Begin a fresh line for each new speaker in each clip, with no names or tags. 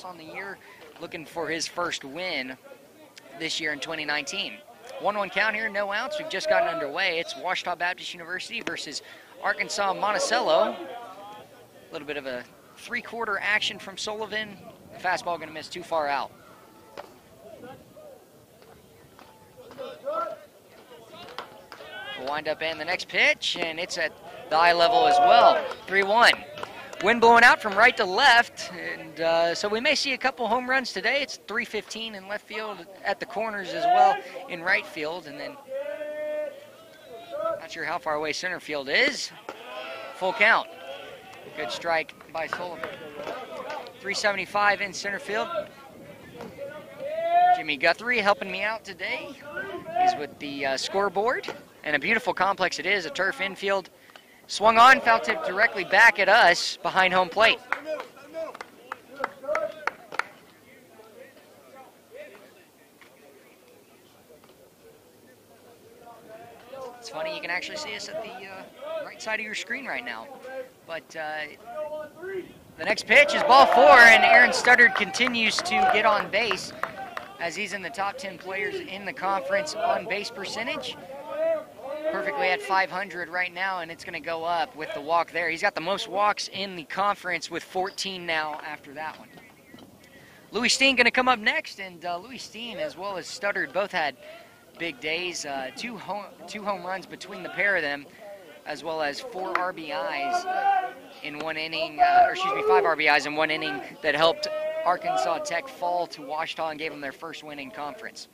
on the year, looking for his first win this year in 2019. 1-1 count here, no outs. We've just gotten underway. It's Ouachita Baptist University versus Arkansas Monticello. A little bit of a three-quarter action from Sullivan. The fastball going to miss too far out. We'll wind up in the next pitch, and it's at the eye level as well. 3-1. Wind blowing out from right to left, and so we may see a couple home runs today. It's 315 in left field at the corners as well in right field, and then not sure how far away center field is. Full count. Good strike by Sullivan. 375 in center field. Jimmy Guthrie helping me out today. He's with the scoreboard, and a beautiful complex it is, a turf infield. Swung on, foul tip directly back at us behind home plate. It's funny, you can actually see us at the right side of your screen right now. But the next pitch is ball 4, and Aaron Studdard continues to get on base as he's in the top 10 players in the conference on base percentage. Perfectly at 500 right now, and it's going to go up with the walk there. He's got the most walks in the conference with 14 now after that one. Louis Steen going to come up next, and Louis Steen as well as Studdard both had big days. Two home runs between the pair of them, as well as 4 RBIs in one inning, 5 RBIs in one inning that helped Arkansas Tech fall to Ouachita and gave them their first win in conference.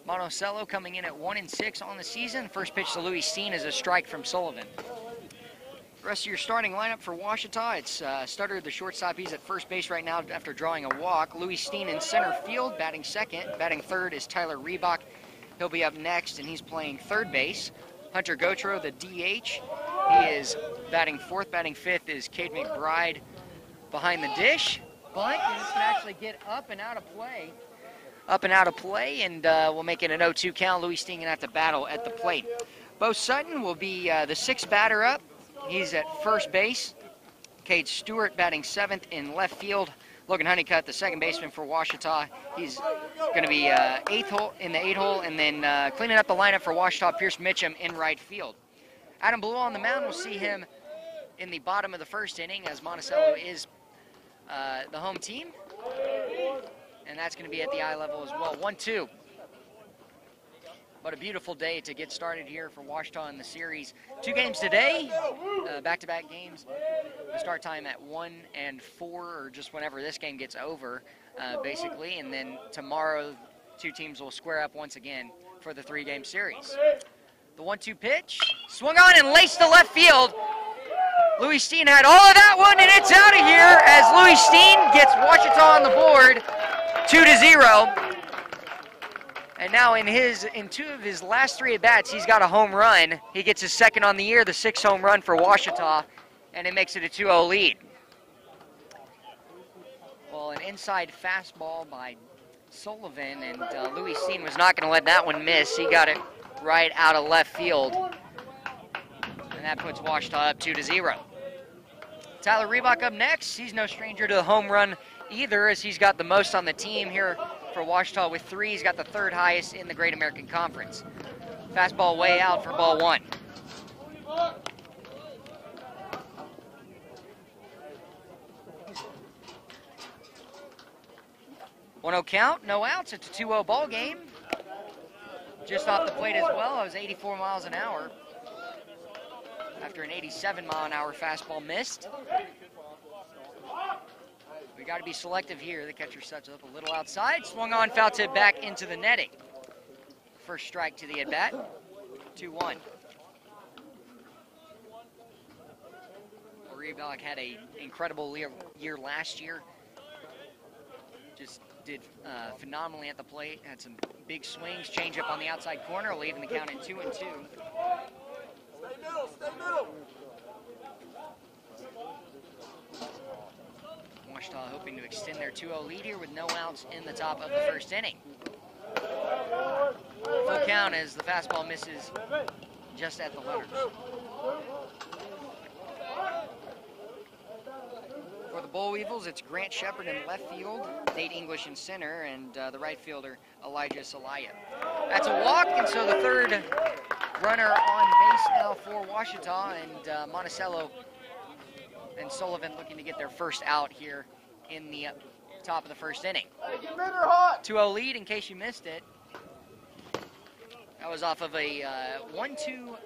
Monticello coming in at 1-6 on the season. First pitch to Louis Steen is a strike from Sullivan. The rest of your starting lineup for Ouachita, it's Studdard, the shortstop. He's at first base right now after drawing a walk. Louis Steen in center field, batting second. Batting third is Tyler Reebok. He'll be up next, and he's playing third base. Hunter Gautreaux, the DH. He is batting fourth. Batting fifth is Cade McBride behind the dish. Bunt, and this can actually get up and out of play. And we'll make it an 0-2 count. Louis Steen going to have to battle at the plate. Bo Sutton will be the 6th batter up. He's at first base. Cade Stewart batting 7th in left field. Logan Honeycutt, the second baseman for Ouachita. He's going to be 8th hole in the 8 hole, and then cleaning up the lineup for Ouachita, Pierce Mitchum in right field. Adam Blue on the mound. We'll see him in the bottom of the first inning as Monticello is the home team. And that's going to be at the eye level as well. 1-2. But a beautiful day to get started here for Ouachita in the series. 2 games today, back-to-back games. The start time at 1 and 4, or just whenever this game gets over, basically. And then tomorrow, 2 teams will square up once again for the 3-game series. The 1-2 pitch, swung on and laced to left field. Louis Steen had all of that one, and it's out of here as Louis Steen gets Ouachita on the board, 2-0. And now in 2 of his last 3 at-bats, he's got a home run. He gets his second on the year, the 6th home run for Ouachita, and it makes it a 2-0 lead. Well, an inside fastball by Sullivan, and Louis Steen was not going to let that one miss. He got it right out of left field, and that puts Ouachita up 2-0. Tyler Reebok up next. He's no stranger to the home run either, as he's got the most on the team here for Ouachita with 3. He's got the 3rd highest in the Great American Conference. Fastball way out for ball 1. One-0 count, no outs. It's a 2-0 ball game. Just off the plate as well. It was 84 miles an hour after an 87-mile-an-hour fastball missed. We got to be selective here. The catcher sets up a little outside. Swung on, foul tip back into the netting. First strike to the at-bat. 2-1. Reebok had an incredible year last year. Just did phenomenally at the plate. Had some big swings, change up on the outside corner, leaving the count at 2-2. Stay middle, stay middle. Ouachita hoping to extend their 2-0 lead here with no outs in the top of the first inning. Full count as the fastball misses just at the letters. For the Boll Weevils, it's Grant Shepard in left field, Nate English in center, and the right fielder, Elijah Salaya. That's a walk, and so the third runner on base now for Ouachita, and Monticello and Sullivan looking to get their first out here in the top of the first inning. 2-0 lead, in case you missed it. That was off of a 1-2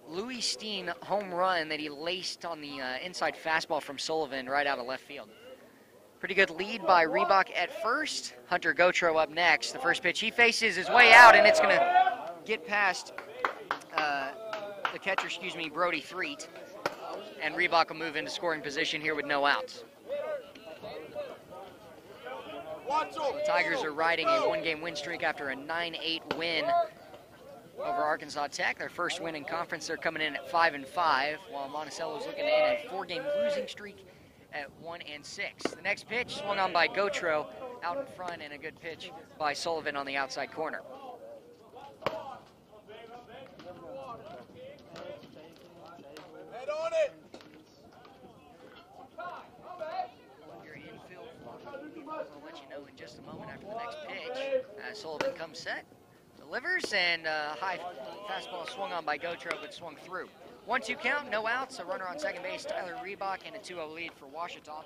Louis Steen home run that he laced on the inside fastball from Sullivan right out of left field. Pretty good lead by Reebok at first. Hunter Gotro up next. The first pitch he faces is way out, and it's going to get past the catcher, Brody Threet. And Reebok will move into scoring position here with no outs. The Tigers are riding a one-game win streak after a 9-8 win over Arkansas Tech. Their first win in conference. They're coming in at 5-5, while Monticello's looking to end a 4-game losing streak at 1-6. The next pitch swung on by Gotro out in front, and a good pitch by Sullivan on the outside corner.
Head on it.
Your infield, I'll let you know in just a moment after the next pitch. Sullivan comes set, delivers, and high fastball swung on by Gotro, but swung through. 1-2 count, no outs, a runner on second base, Tyler Reebok, and a 2-0 lead for Ouachita.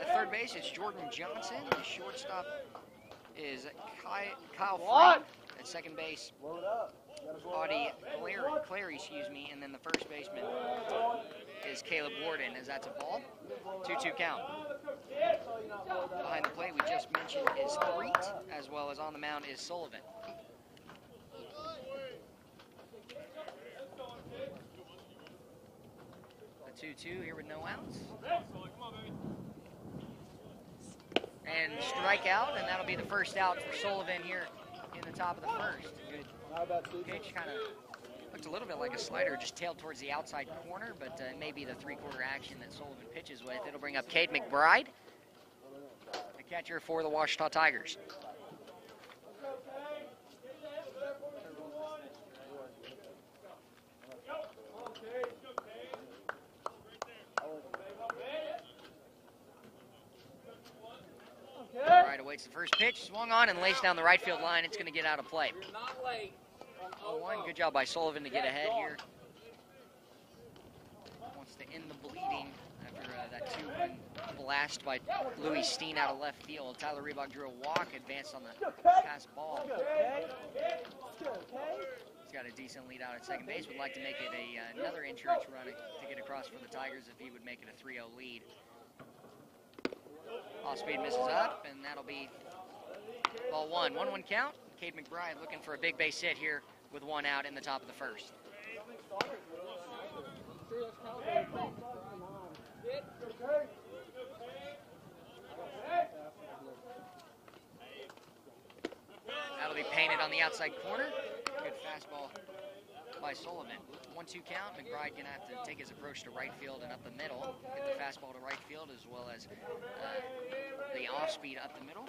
At third base, it's Jordan Johnson. The shortstop is Kyle Frank. At second base, Audie Clary, and then the first baseman is Caleb Warden, as that's a ball. 2-2 count. Behind the plate, we just mentioned, is Threet, as well as on the mound is Sullivan. A 2-2 here with no outs. And strike out, and that'll be the first out for Sullivan here in the top of the first. Good pitch, kind of looked a little bit like a slider, just tailed towards the outside corner, but it may be the three-quarter action that Sullivan pitches with. It'll bring up Cade McBride, the catcher for the Ouachita Tigers. McBride awaits the first pitch, swung on and laced down the right field line. It's going to get out of play. 0-1, good job by Sullivan to get ahead here. Wants to end the bleeding after that 2-1 blast by Louis Steen out of left field. Tyler Reebok drew a walk, advanced on the pass ball. He's got a decent lead out at second base. Would like to make it another insurance run to get across for the Tigers if he would make it a 3-0 lead. Off speed misses up, and that'll be ball one. 1-1 count. Cade McBride looking for a big base hit here with one out in the top of the first. That'll be painted on the outside corner. Good fastball by Sullivan. 1-2 count. McBride gonna have to take his approach to right field and up the middle. Get the fastball to right field as well as the off speed up the middle.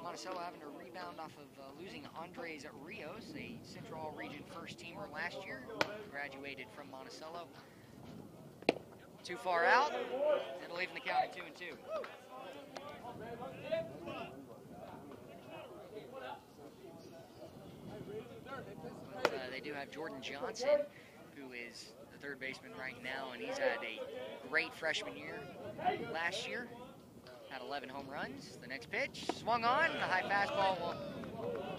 Monticello having to rebound off of losing Andres Rios, a Central All-Region first teamer last year. Graduated from Monticello. Too far out. It'll leave the count at 2-2. They do have Jordan Johnson, who is the third baseman right now, and he's had a great freshman year last year. Had 11 home runs. The next pitch swung on. The high fastball will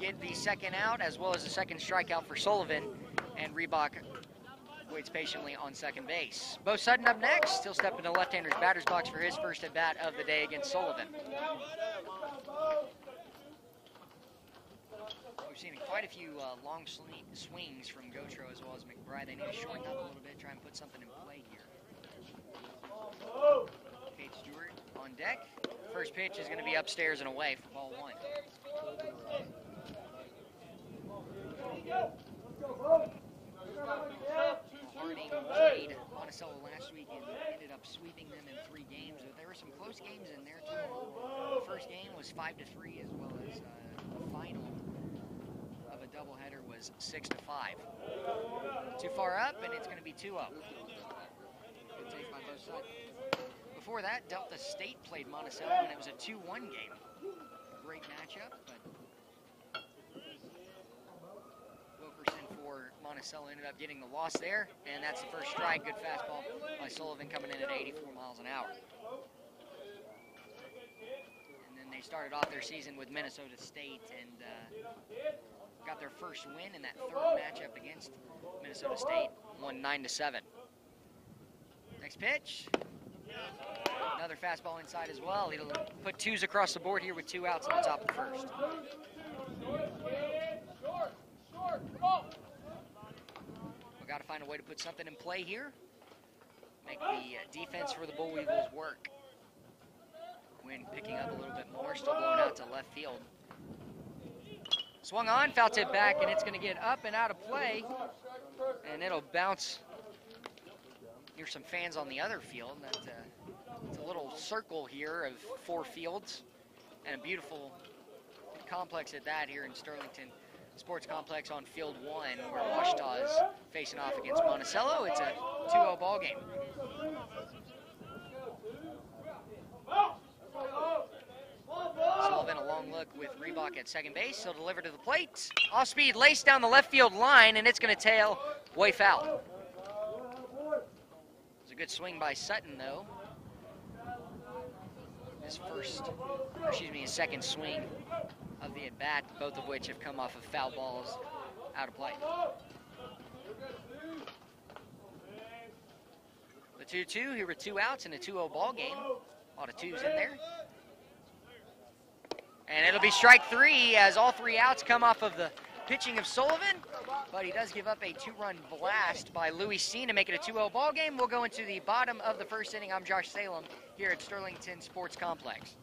get the second out as well as the second strikeout for Sullivan, and Reebok waits patiently on second base. Bo Sutton up next. Still stepping into left-hander's batter's box for his first at-bat of the day against Sullivan. We've seen quite a few long swings from Gotro as well as McBride. They need to shorten up a little bit, try and put something in play here. Kate Stewart on deck. First pitch is going to be upstairs and away for ball one. Harding played Monticello last week and ended up sweeping them in 3 games. But there were some close games in there too. The first game was 5-3 as well as the final of a doubleheader was 6-5. Too far up, and it's going to be 2-0. Good take by both sides. before that, Delta State played Monticello, and it was a 2-1 game. Great matchup, but Wilkerson for Monticello ended up getting the loss there, and that's the first strike. Good fastball by Sullivan coming in at 84 miles an hour. And then they started off their season with Minnesota State and got their first win in that third matchup against Minnesota State, won 9-7. Next pitch, another fastball inside as well. He'll put 2s across the board here with 2 outs on the top of the first. We've got to find a way to put something in play here, make the defense for the Bull Weevils work. Wind picking up a little bit more, still blowing out to left field. Swung on, foul tip back, and it's going to get up and out of play, and it'll bounce near some fans on the other field. It's a little circle here of 4 fields, and a beautiful complex at that here in Sterlington Sports Complex on Field 1, where Ouachita is facing off against Monticello. It's a 2-0 ball game. Sullivan, a long look with Reebok at second base. He'll deliver to the plate. Off speed, laced down the left field line, and it's going to tail way foul. It's a good swing by Sutton, though. His second swing of the at-bat, both of which have come off of foul balls out of play. The 2-2 here with 2 outs in a 2-0 ball game. A lot of 2s in there. And it'll be strike 3 as all 3 outs come off of the pitching of Sullivan, but he does give up a 2-run blast by Louis Steen to make it a 2-0 ball game. We'll go into the bottom of the first inning. I'm Josh Salem here at Sterlington Sports Complex.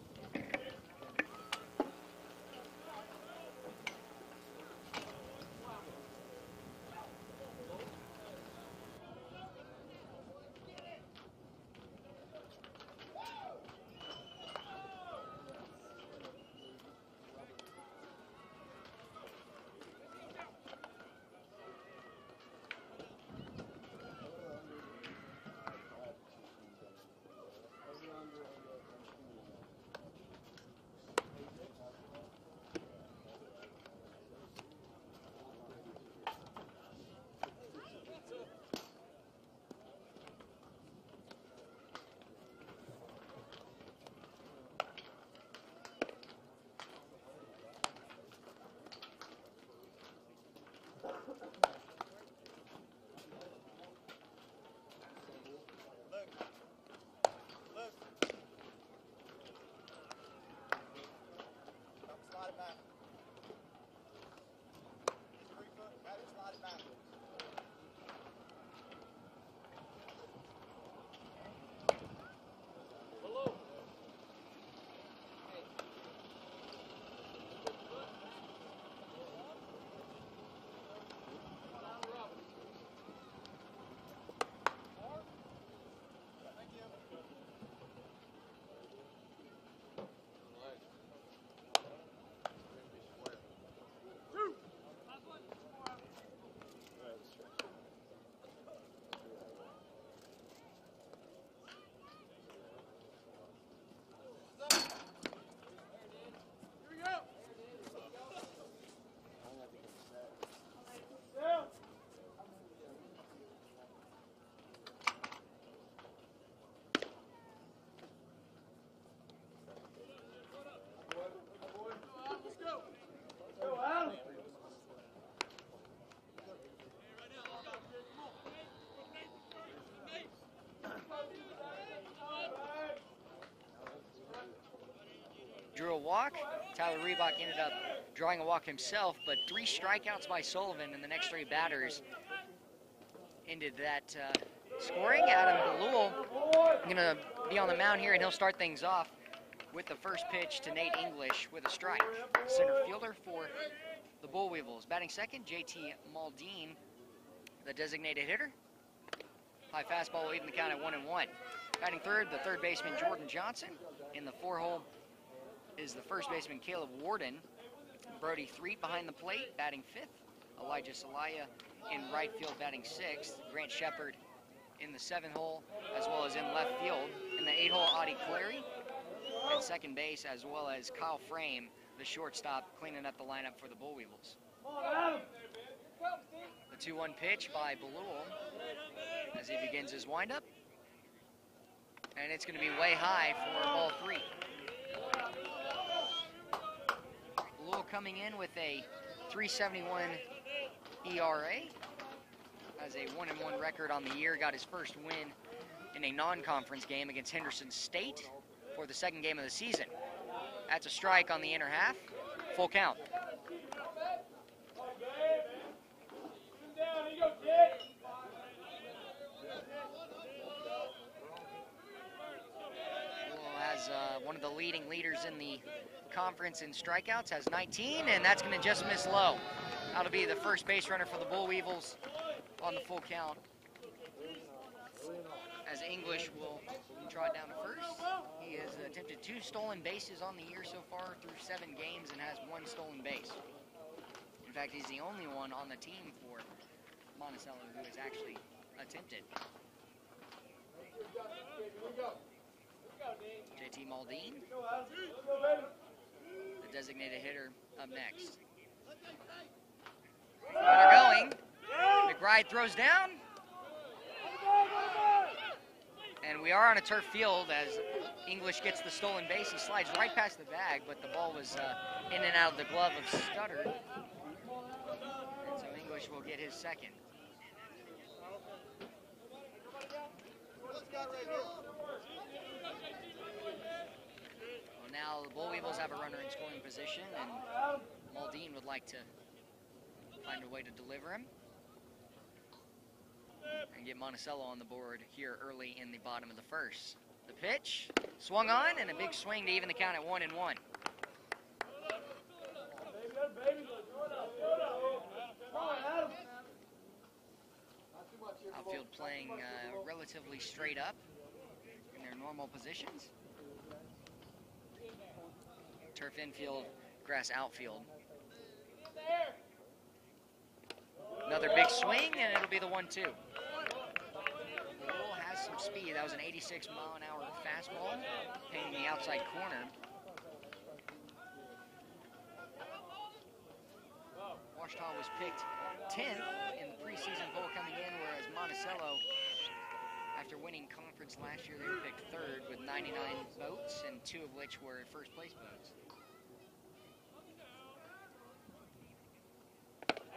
Drew a walk. Tyler Reebok ended up drawing a walk himself, but 3 strikeouts by Sullivan, and the next 3 batters ended that scoring. Adam Galul going to be on the mound here, and he'll start things off with the first pitch to Nate English with a strike. Center fielder for the Bull Weevils. Batting second, JT Maldine, the designated hitter. High fastball leading the count at 1-1. Batting third, the third baseman Jordan Johnson. In the 4-hole is the first baseman Caleb Warden. Brody Threet behind the plate, batting fifth. Elijah Salaya in right field, batting sixth. Grant Shepard in the 7th hole, as well as in left field. In the the 8-hole Audie Clary at second base, as well as Kyle Frame, the shortstop, cleaning up the lineup for the Bull Weevils. The 2-1 pitch by Balul as he begins his windup. And it's going to be way high for ball 3. Balul coming in with a 3.71 ERA. Has a 1-1 record on the year. Got his first win in a non-conference game against Henderson State for the second game of the season. That's a strike on the inner half. Full count. As one of the leading leaders in the conference in strikeouts, has 19, and that's going to just miss low. That'll be the first base runner for the Bull Weevils on the full count, as English will draw down to first. He has attempted 2 stolen bases on the year so far through 7 games and has 1 stolen base. In fact, he's the only one on the team for Monticello who has actually attempted. JT Maldine, the designated hitter, up next. Runner going. McBride throws down. And we are on a turf field as English gets the stolen base. He slides right past the bag, but the ball was in and out of the glove of Studdard. And so English will get his second. Well, now the Bull Weevils have a runner in scoring position, and Maldine would like to find a way to deliver him and get Monticello on the board here early in the bottom of the first. The pitch swung on, and a big swing to even the count at 1-1. Outfield playing relatively straight up in their normal positions. Turf infield, grass outfield. Another big swing, and it'll be the 1-2. Bull has some speed. That was an 86-mile-an-hour fastball, painting the outside corner. Ouachita was picked 10th in the preseason poll coming in, whereas Monticello, after winning conference last year, they were picked 3rd with 99 votes, and 2 of which were first place votes.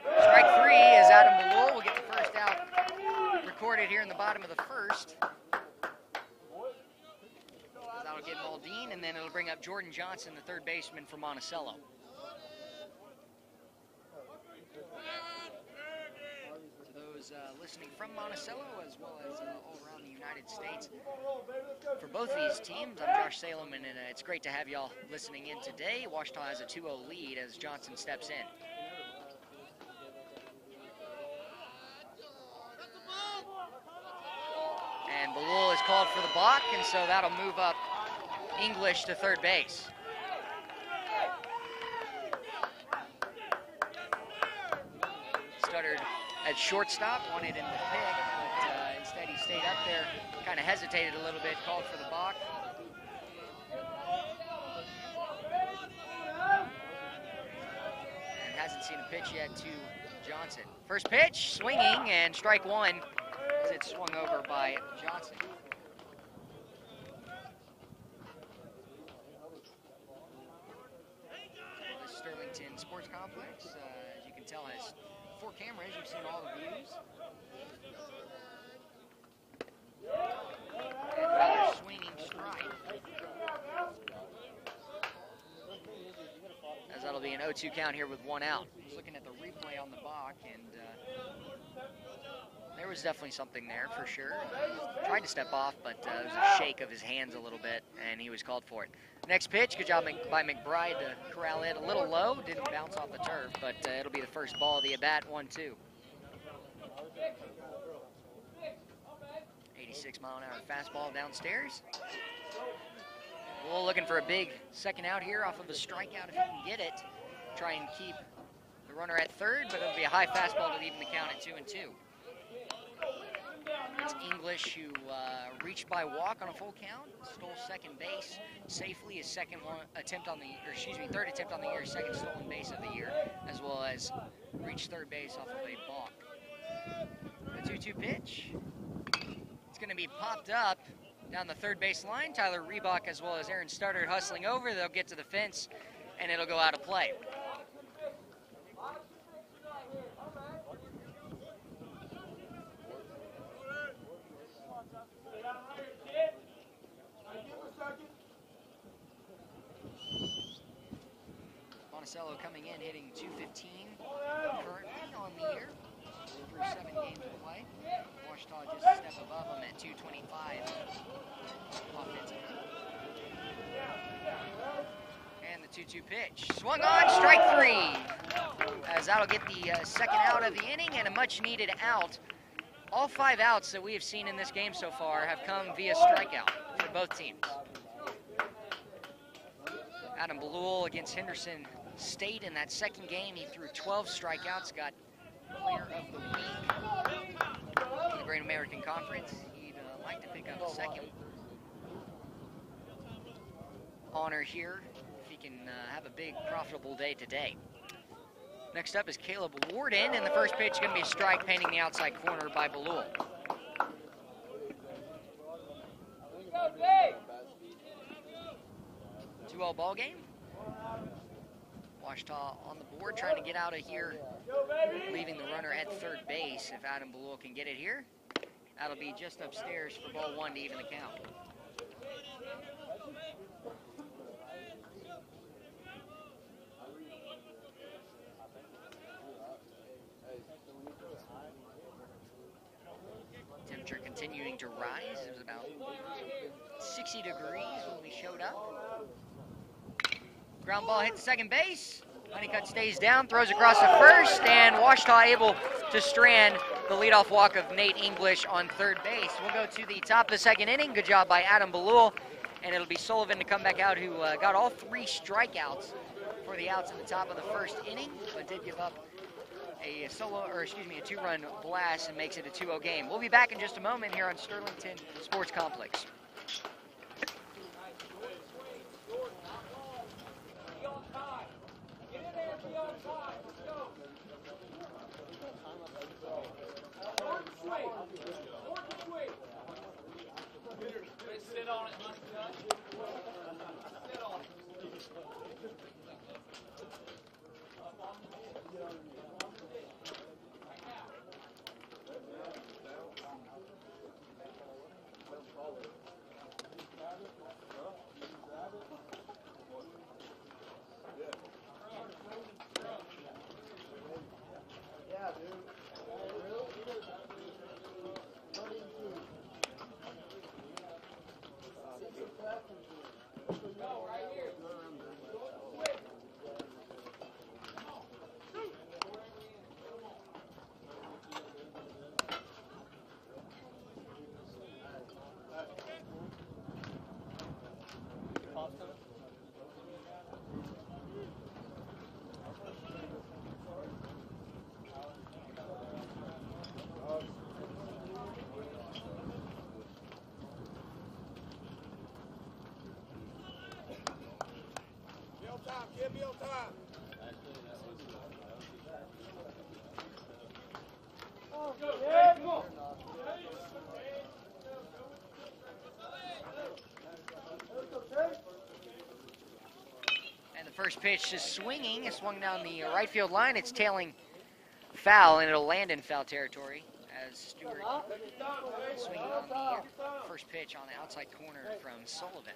Strike 3 is Adam Balul. We'll get the first out recorded here in the bottom of the first. That'll get Maldine, and then it'll bring up Jordan Johnson, the third baseman for Monticello. To those listening from Monticello, as well as all around the United States, for both of these teams, I'm Josh Salem, and it's great to have y'all listening in today. Ouachita has a 2-0 lead as Johnson steps in. And Balul is called for the balk, and so that'll move up English to third base. Studdard at shortstop, wanted him to pick, but instead he stayed up there, kind of hesitated a little bit, called for the balk. And hasn't seen a pitch yet to Johnson. First pitch, swinging, and strike 1. As it's swung over by Johnson. This Sterlington Sports Complex, as you can tell, has 4 cameras. You've seen all the views. And another swinging strike. As that'll be an 0-2 count here with 1 out. Just looking at the replay on the balk, and there was definitely something there for sure. Tried to step off, but there was a shake of his hands a little bit, and he was called for it. Next pitch, good job by McBride to corral it a little low. Didn't bounce off the turf, but it'll be the first ball of the at-bat, 1-2. 86-mile-an-hour fastball downstairs. Bull looking for a big second out here off of a strikeout if he can get it. Try and keep the runner at third, but it'll be a high fastball to even the count at 2-2. Nate English, who reached by walk on a full count, stole second base safely, his third attempt on the year, second stolen base of the year, as well as reached third base off of a balk. The 2-2 pitch. It's going to be popped up down the third base line. Tyler Reebok as well as Aaron Studdard hustling over. They'll get to the fence, and it'll go out of play. Monticello coming in, hitting .215 currently on the year through 7 games of play. Ouachita just a step above them at .225 offensively. And the 2-2 pitch. Swung on, strike 3. As that'll get the second out of the inning and a much needed out. All 5 outs that we have seen in this game so far have come via strikeout for both teams. Adam Belul against Henderson State in that second game. He threw 12 strikeouts, got player of the week in the Great American Conference. He'd like to pick up a second honor here if he can have a big profitable day today. Next up is Caleb Warden, and the first pitch is going to be a strike, painting the outside corner by Belul. 2-0 ball game. Ouachita on the board, trying to get out of here, leaving the runner at third base. If Adam Belul can get it here, that'll be just upstairs for ball 1 to even the count. Temperature continuing to rise. It was about 60 degrees when we showed up. Ground ball hit the second base. Honeycutt stays down, throws across the first, and Ouachita able to strand the leadoff walk of Nate English on third base. We'll go to the top of the second inning. Good job by Adam Belul, and it'll be Sullivan to come back out, who got all 3 strikeouts for the outs in the top of the first inning, but did give up a 2-run blast and makes it a 2-0 game. We'll be back in just a moment here on Sterlington Sports Complex.
Sit on it, Monticello. Sit on it. Give me your time. Yeah, come on.
And the first pitch is swinging. It swung down the right field line. It's tailing foul, and it'll land in foul territory as Stewart swinging on the first pitch on the outside corner from Sullivan.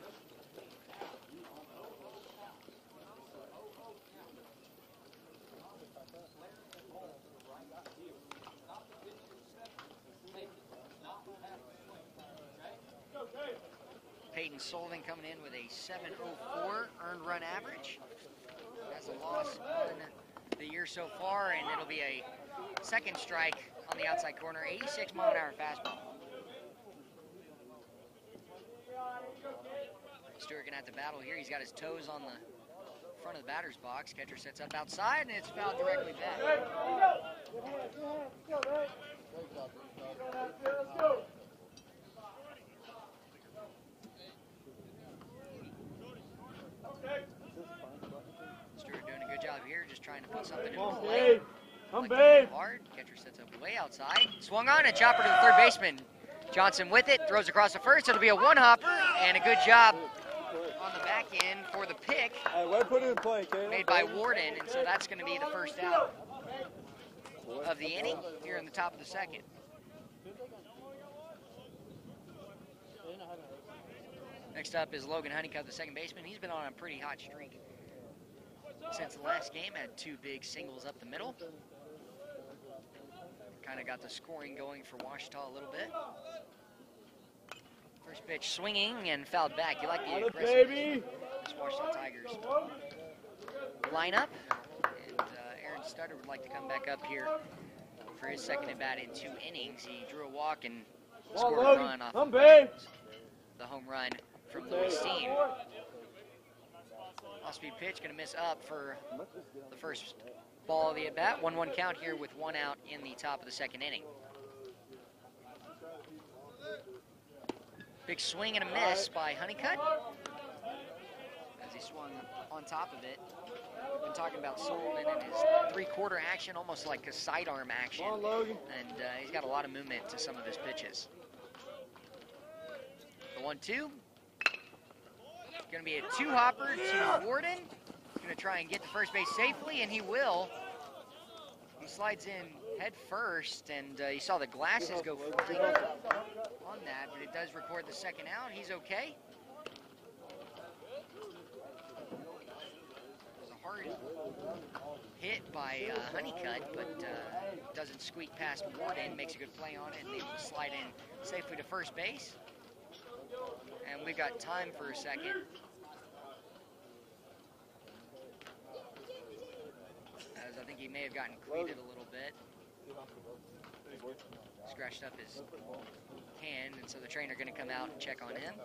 Peyton Sullivan coming in with a 7.04 earned run average. Has a loss on the year so far, and it'll be a second strike on the outside corner, 86-mile-an-hour fastball. Stewart gonna have to battle here. He's got his toes on the front of the batter's box. Catcher sets up outside, and it's fouled directly back. Stewart doing a good job here, just trying to put something in
Come on,
play.
Dave. Come,
Like to
babe.
hit hard. Catcher sets up way outside. Swung on, a chopper to the third baseman. Johnson with it, throws across the first. It'll be a one-hopper, and a good job on the back end for the pick
Hey, way to put it in play, Caleb.
made by Warden, and so that's going to be the first out of the inning here in the top of the second. Next up is Logan Honeycutt, the second baseman. He's been on a pretty hot streak since the last game. Had 2 big singles up the middle. Kind of got the scoring going for Ouachita a little bit. First pitch swinging and fouled back. You like the aggressiveness of this Ouachita Tigers lineup. And Aaron Stutter would like to come back up here for his second at bat in 2 innings. He drew a walk and scored a run off of the home run from Louis Steen. Off-speed pitch, going to miss up for the first ball of the at-bat. 1-1 count here with 1 out in the top of the second inning. Big swing and a miss by Honeycutt as he swung on top of it. We've been talking about Sullivan and his 3-quarter action, almost like a sidearm action. And he's got a lot of movement to some of his pitches. The 1-2. Going to be a 2-hopper to Warden. He's going to try and get to first base safely, and he will. He slides in head first, and you saw the glasses go flying on that, but it does record the second out. He's okay. It was a hard hit by Honeycutt, but doesn't squeak past Warden. Makes a good play on it, and able to slide in safely to first base. And we've got time for a second. As I think he may have gotten cleated a little bit. Scratched up his hand, and so the trainer going to come out and check on him.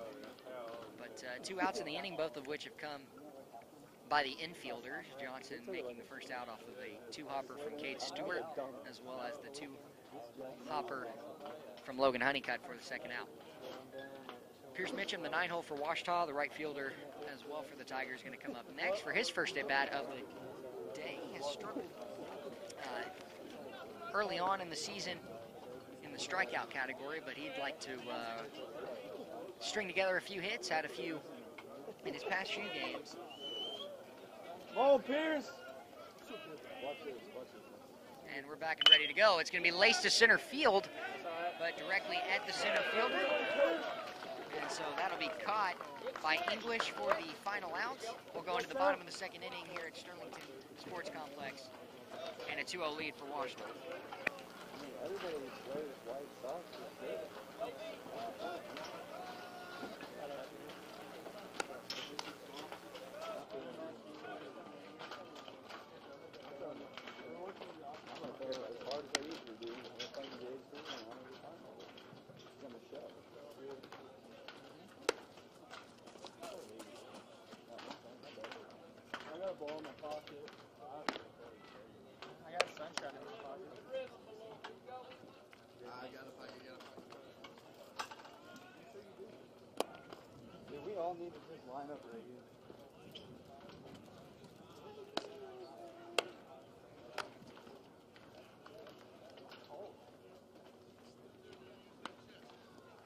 But 2 outs in the inning, both of which have come by the infielders. Johnson making the first out off of a 2-hopper from Cade Stewart, as well as the 2-hopper from Logan Honeycutt for the second out. Pierce Mitchum, the 9-hole for Ouachita, the right fielder as well for the Tigers, going to come up next for his first at-bat of the day. He has struggled early on in the season in the strikeout category, but he'd like to string together a few hits, had a few in his past few games.
Oh, Pierce!
And we're back and ready to go. It's going to be laced to center field, but directly at the center fielder. And so that'll be caught by English for the final out. We'll go into the bottom of the second inning here at Sterlington Sports Complex. And a 2-0 lead for Ouachita.
I got sunshine in my pocket.
Dude, we all need to just line up right here.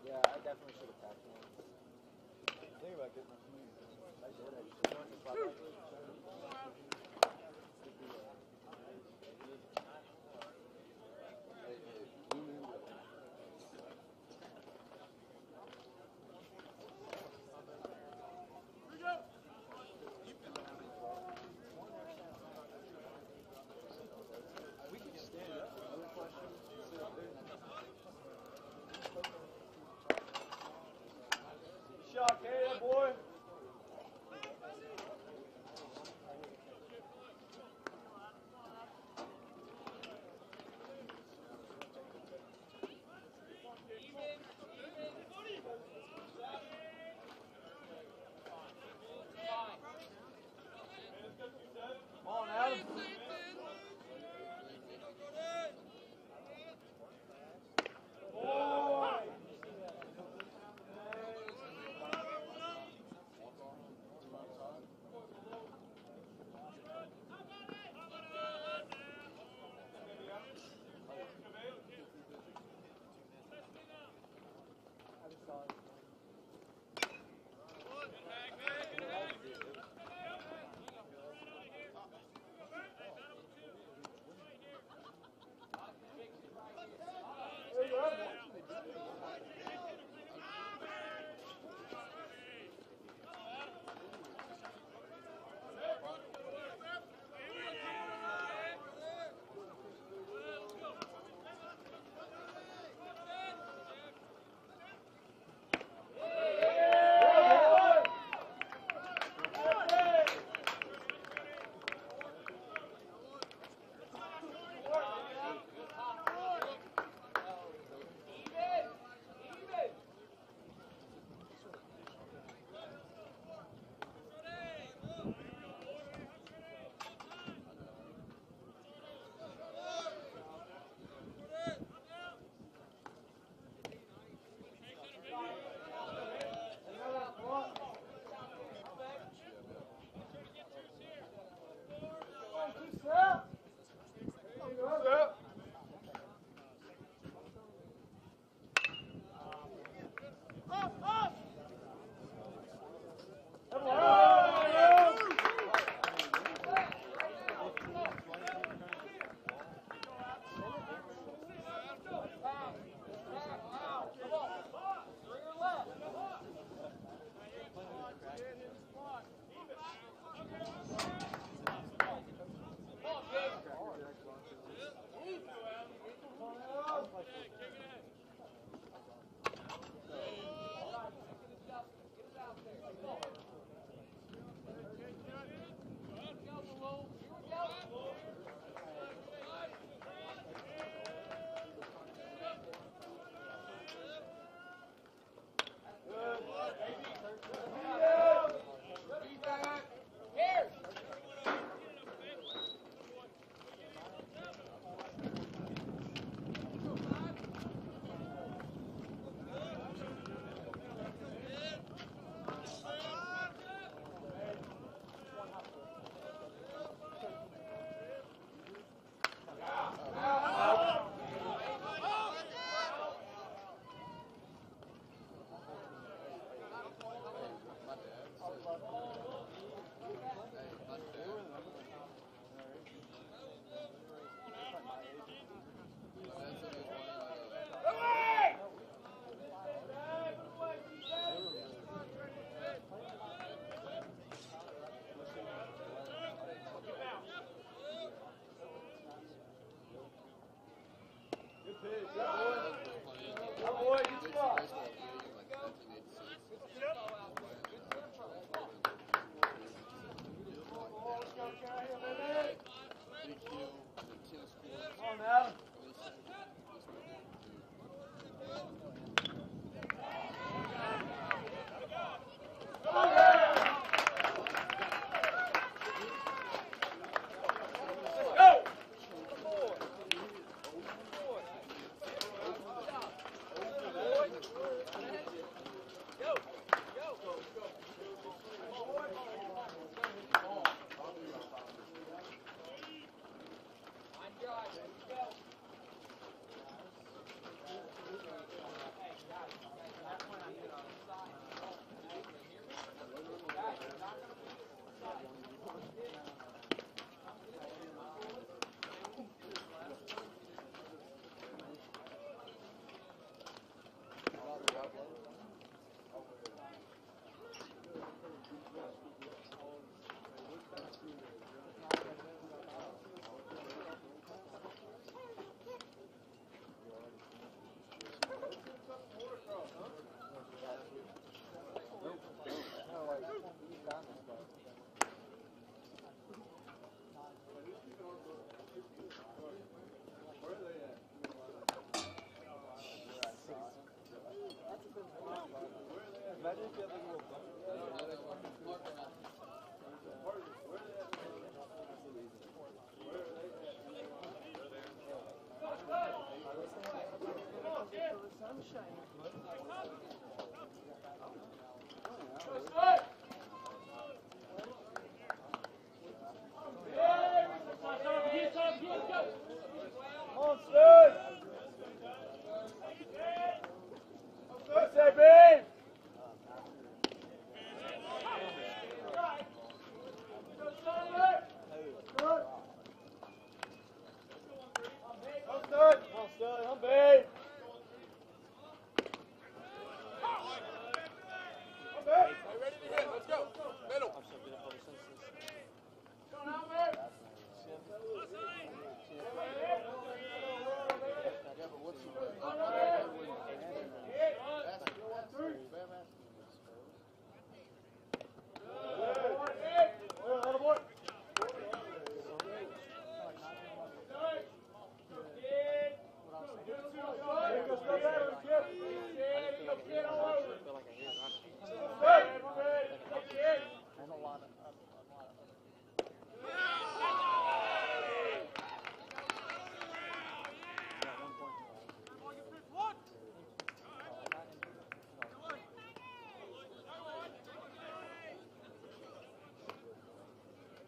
Yeah, I definitely should have packed one. Think about getting my food. I did actually. Shot, Caleb, boy.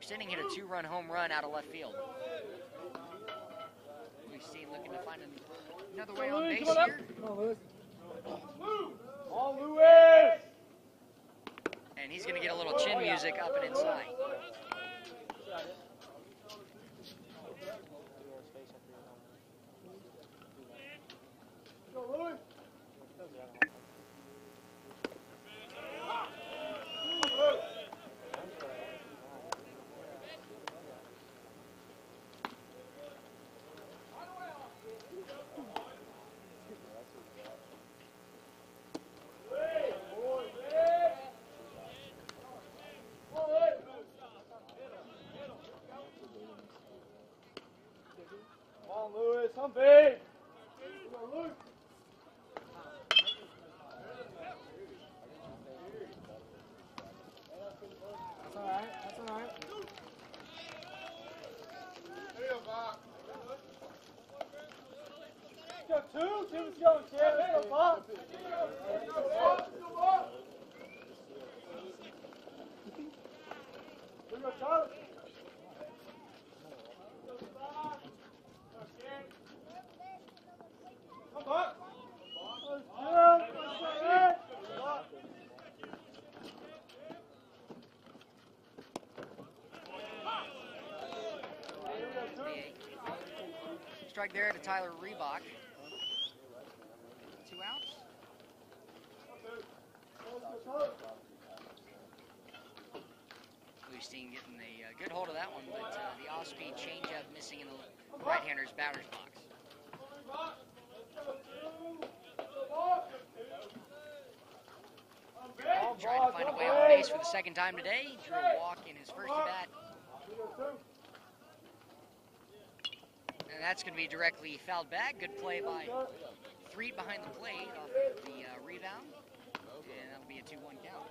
first inning, hit a 2-run home run out of left field. We've seen looking to find another way on base here.
On Lewis!
And he's going to get a little chin music up and inside.
I'm big. That's all right. That's all right. Go two. Team's going, kid. There you go, Bob. Here we go, Charlie. Come on.
Strike there to Tyler Reebok. 2 outs. Loustein getting a good hold of that one, but the off-speed changeup missing in the right-hander's batter's box. Trying to find a way on base for the second time today. Drew a walk in his first at-bat. And that's going to be directly fouled back. Good play by Threet behind the plate off of the rebound. And that'll be a 2-1 count.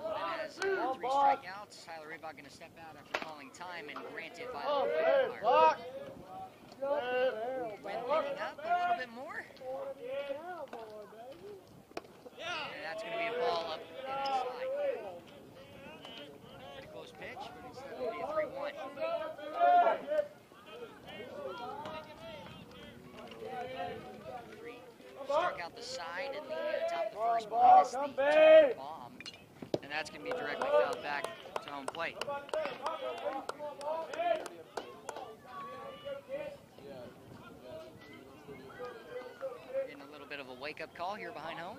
Has 3 strikeouts. Tyler Reebok going to step out after calling time and granted by the umpire. Wind picking up a little bit more. And that's going to be a ball up and inside. Pretty close pitch, but it's going to be a 3-1. Struck out the side in the top of the first ball. Missed the top bomb. And that's going to be directly fouled back to home plate. Getting a little bit of a wake-up call here behind home.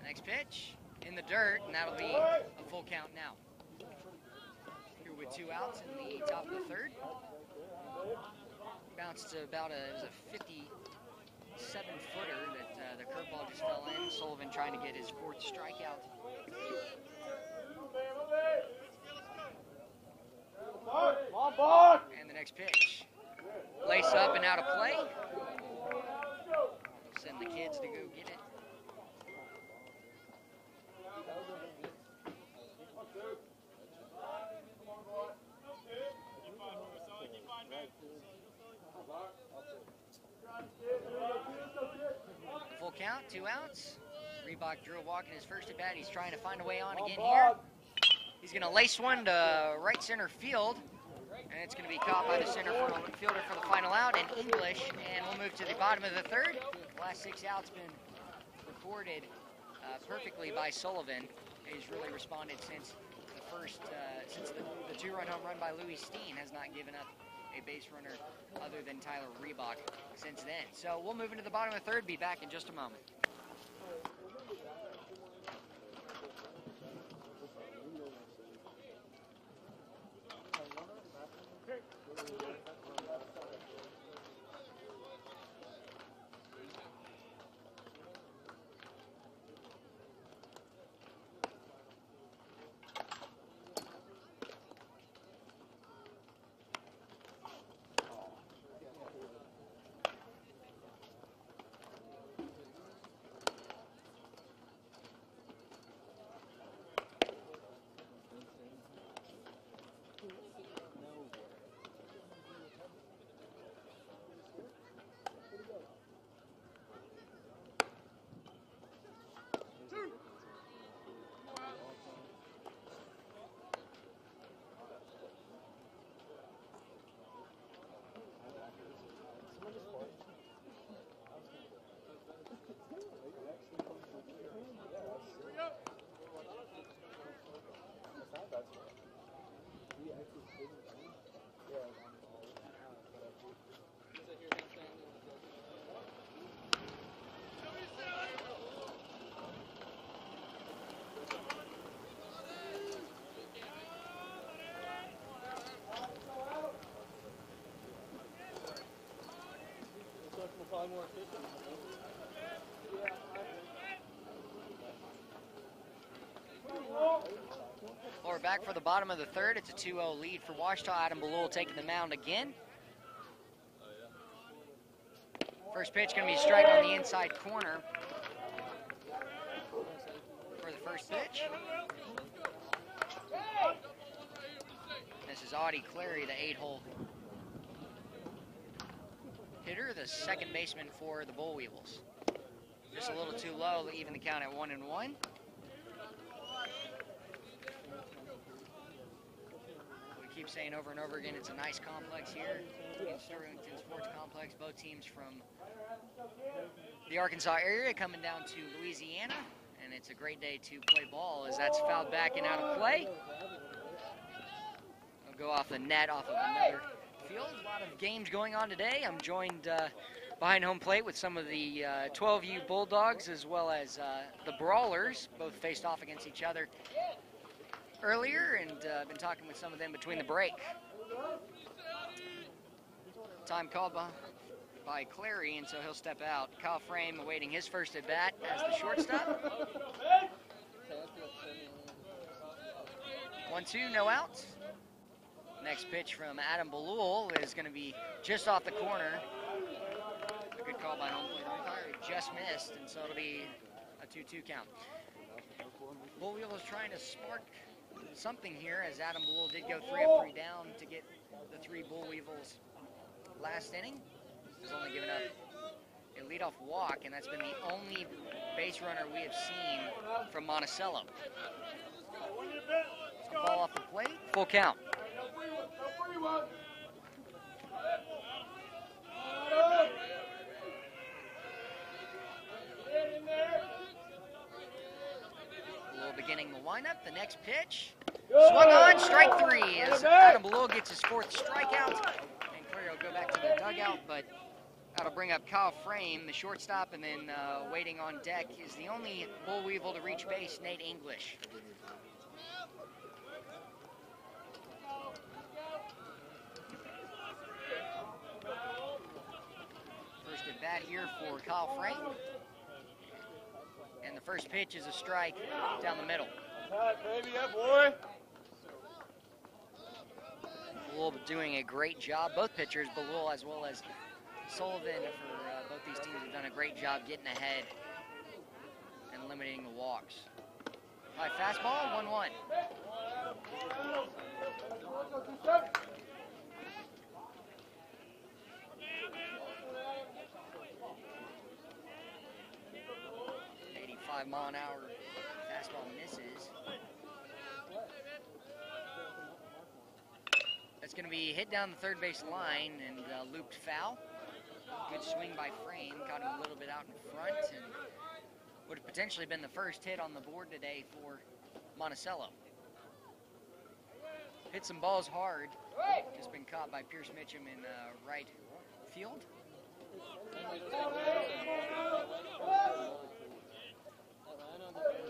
Next pitch in the dirt, and that'll be a full count now. Here with 2 outs in the top of the third. Bounced to about it was a 57-footer that the curveball just fell in. Sullivan trying to get his 4th strikeout. And the next pitch. Lace up and out of play. Send the kids to go get it. Full count, 2 outs. Reebok drew a walk in his first at bat. He's trying to find a way on again here. He's going to lace one to right center field. And it's going to be caught by the center fielder for the final out in English. And we'll move to the bottom of the third. The last 6 outs been recorded perfectly by Sullivan. He's really responded since the first, since the 2-run home run by Loustein has not given up a base runner other than Tyler Reebok since then. So we'll move into the bottom of the third. Be back in just a moment. We're back for the bottom of the third. It's a 2-0 lead for Ouachita. Adam Balul taking the mound again. First pitch going to be a strike on the inside corner for the first pitch. This is Audie Clary, the 8-hole hitter, the second baseman for the Bull Weevils. Just a little too low, even the count at 1-1. Keep saying over and over again, it's a nice complex here in Sterlington Sports Complex. Both teams from the Arkansas area coming down to Louisiana, and it's a great day to play ball as that's fouled back and out of play. It'll go off the net, off of another field. A lot of games going on today. I'm joined behind home plate with some of the 12U Bulldogs as well as the Brawlers. Both faced off against each other earlier, and I've been talking with some of them between the break. Time called by Clary, and so he'll step out. Kyle Frame awaiting his first at bat as the shortstop. 1-2, no outs. Next pitch from Adam Balul is going to be just off the corner. A good call by home plate umpire. It just missed, and so it'll be a 2-2 count. Bull Weevils trying to spark something here, as Adam Balul did go 3 up, 3 down to get the 3 Bull Weevils last inning. He's only given up a leadoff walk, and that's been the only base runner we have seen from Monticello. Ball off the plate, full count. Beginning the lineup, the next pitch. Swung on, strike 3 as Adam Balul gets his 4th strikeout. And Clary will go back to the dugout, but that'll bring up Kyle Frame, the shortstop, and then waiting on deck is the only Bull Weevil to reach base, Nate English. First at bat here for Kyle Frame. And the first pitch is a strike down the middle.
Baby, yeah, boy.
Balul doing a great job. Both pitchers, Balul as well as Sullivan, for both these teams have done a great job getting ahead and limiting the walks. High fastball, 1-1. Mile-an-hour fastball misses. That's going to be hit down the third base line and looped foul. Good swing by Frame, caught him a little bit out in front, and would have potentially been the first hit on the board today for Monticello. Hit some balls hard, just been caught by Pierce Mitchum in right field.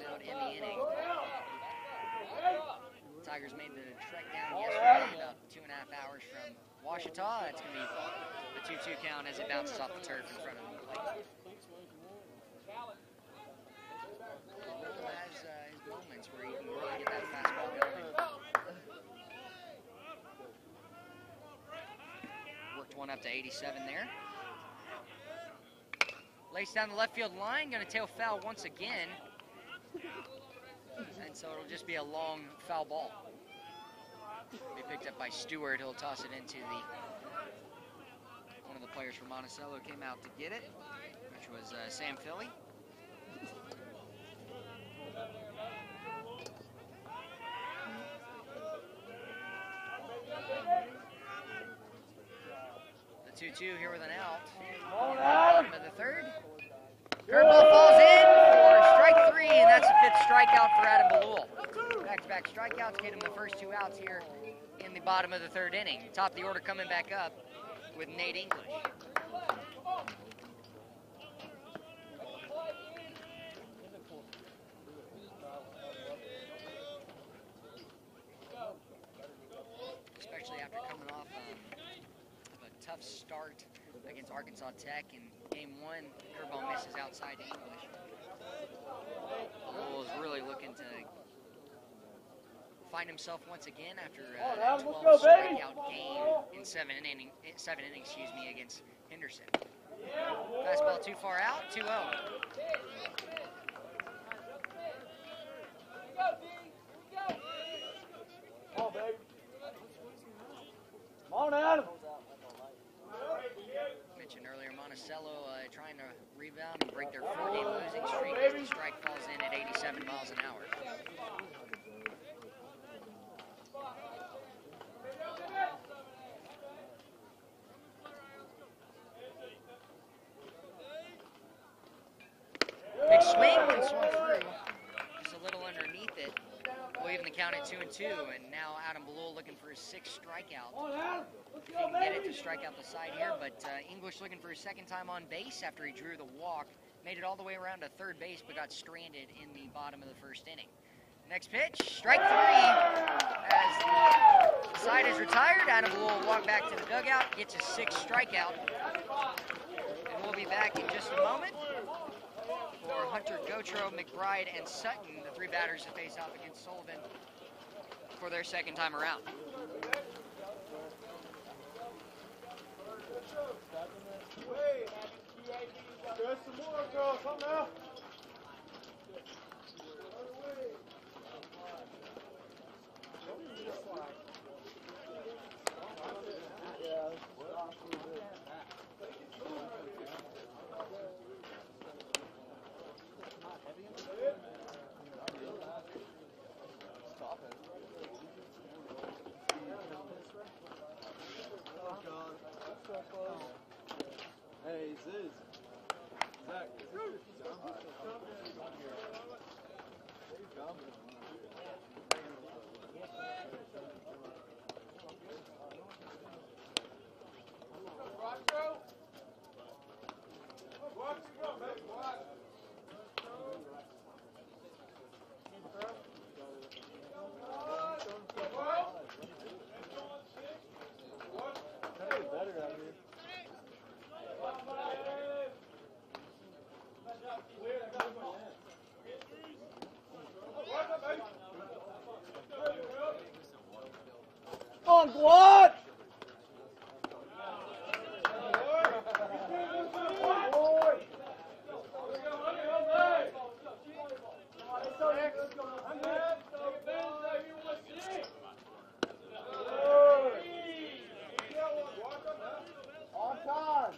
Out in the inning. Tigers made the trek down yesterday, about 2.5 hours from Ouachita. It's going to be the 2-2 count as it bounces off the turf in front of him. Balul has his moments where he can really get that fastball going. Worked one up to 87 there. Lace down the left field line, going to tail foul once again. And so it'll just be a long foul ball. Be picked up by Stewart. He'll toss it into one of the players from Monticello came out to get it, which was Sam Philly. The 2-2 here with an out. Bottom of the third. Curveball falls in for strike 3, and that's the 5th strikeout for Adam Balul. Back-to-back strikeouts get him the first 2 outs here in the bottom of the 3rd inning. Top of the order coming back up with Nate English. Especially after coming off of a tough start against Arkansas Tech in game 1. Curveball misses outside to English. Lowell is really looking to find himself once again after a 12 strikeout game in 7 innings, against Henderson. Fastball too far out, 2-0.
Come on, baby. Come on, Adam.
Mentioned earlier, Monticello trying to rebound and break their 4-game losing streak as the strike falls in at 87 miles an hour. Big swing and swung through. Just a little underneath it. We'll even the count at 2-2, and now Adam Belul looking for his 6th strikeout. If he can get it to strike out the side here, but English looking for his 2nd time on base after he drew the walk. Made it all the way around to 3rd base, but got stranded in the bottom of the 1st inning. Next pitch, strike 3. As the side is retired, Adam Belul will walk back to the dugout, gets his 6th strikeout. And we'll be back in just a moment for Hunter, Gotro, McBride, and Sutton, the 3 batters that face off against Sullivan for their 2nd time around.
There's some more, girl. Come now. Hey, Ziz. Zach. Come on, Glad! On time.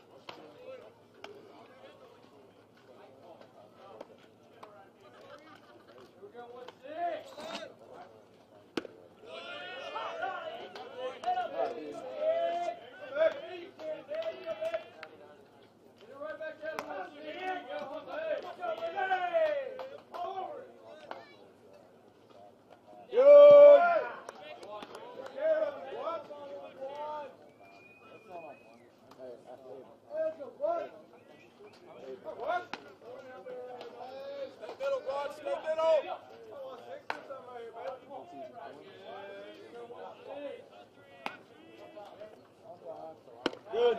Good.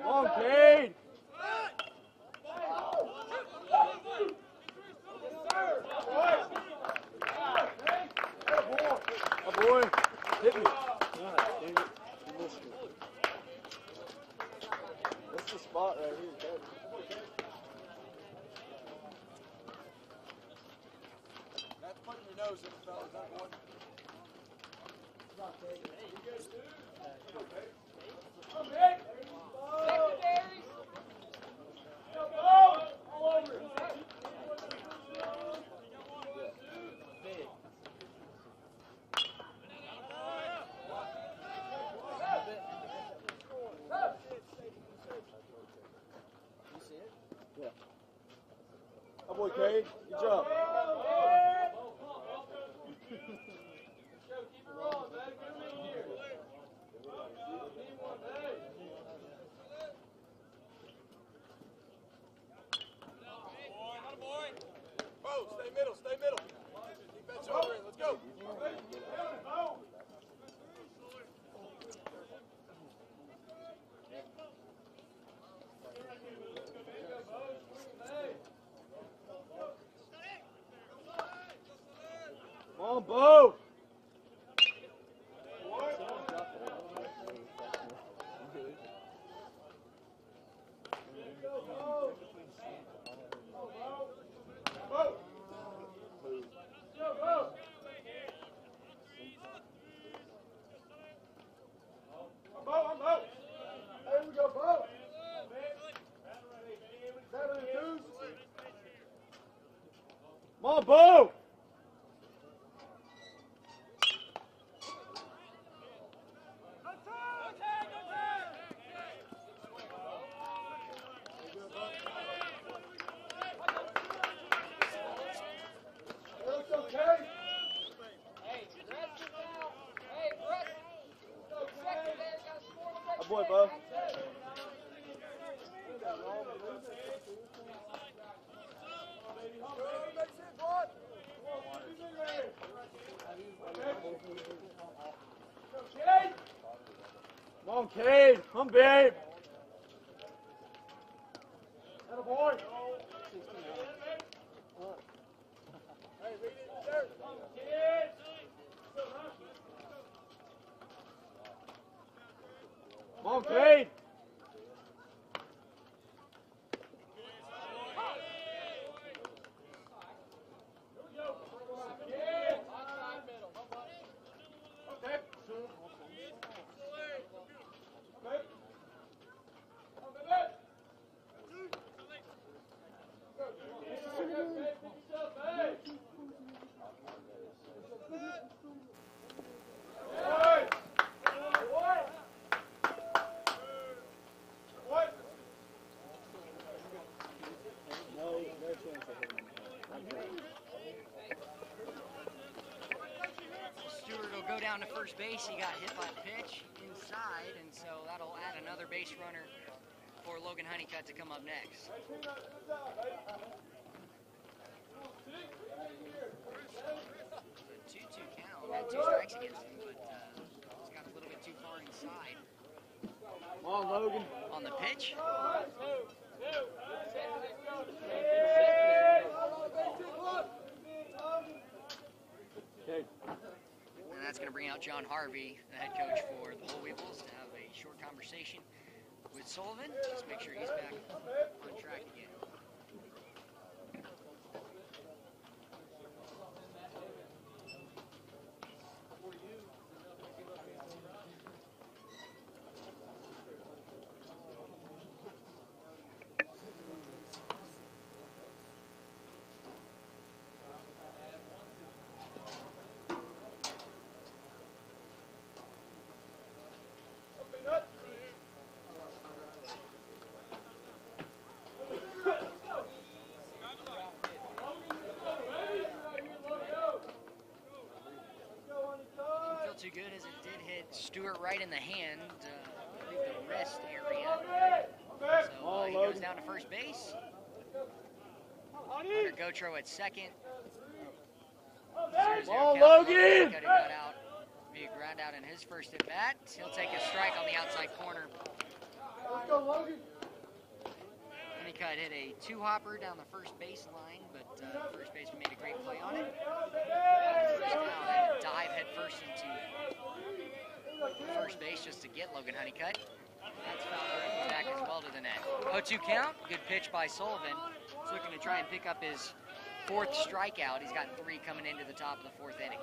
Come on, Cade! Oh, boy. Hit me. God, dang it. You missed me. That's the spot right here, Cade. That's putting your nose in the fellas, that one. Come on, Cade. You guys do? Come on, Cade. Secondaries. Go! All over. Big. Cade. Good job. Stay middle, stay middle. Defense over in, let's go. Come on, Bo. Come on, Bo! Good boy, Bo. Come on, Cade. Come, babe. Atta boy. Hey, read it, sir. Come on, Cade.
Stewart will go down to first base. He got hit by a pitch inside, and so that'll add another base runner for Logan Honeycutt to come up next. It's a 2-2 count. Had 2 strikes against him, but he's got a little bit too far inside.
Come on, Logan.
On the pitch.
Okay.
And that's going to bring out John Harvey, the head coach for the Bull Weevils, to have a short conversation with Sullivan. Just make sure he's back on track again. Too good as it did hit Stewart right in the hand, I believe the wrist area. So he goes down to first base. Hunter Gotro at second.
Come on, Logan!
Got out. Be a ground out in his first at bat. He'll take a strike on the outside corner.
Let's go, Logan.
Honeycutt hit a 2-hopper down the first baseline, but first baseman made a great play on it. Dive head first into first base just to get Logan Honeycutt. That's fouled back as well to the net. 0-2 count. Good pitch by Sullivan. He's looking to try and pick up his 4th strikeout. He's got 3 coming into the top of the 4th inning.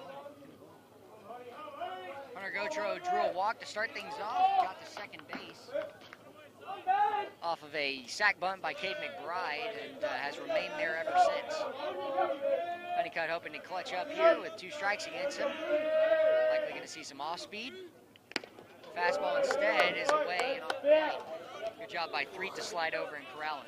Hunter Gotro drew a walk to start things off. Got to second base off of a sac bunt by Cade McBride and has remained there ever since. Honeycutt hoping to clutch up here with 2 strikes against him. Likely going to see some off-speed. Fastball instead is away and off the plate. Good job by Threet to slide over and corral him.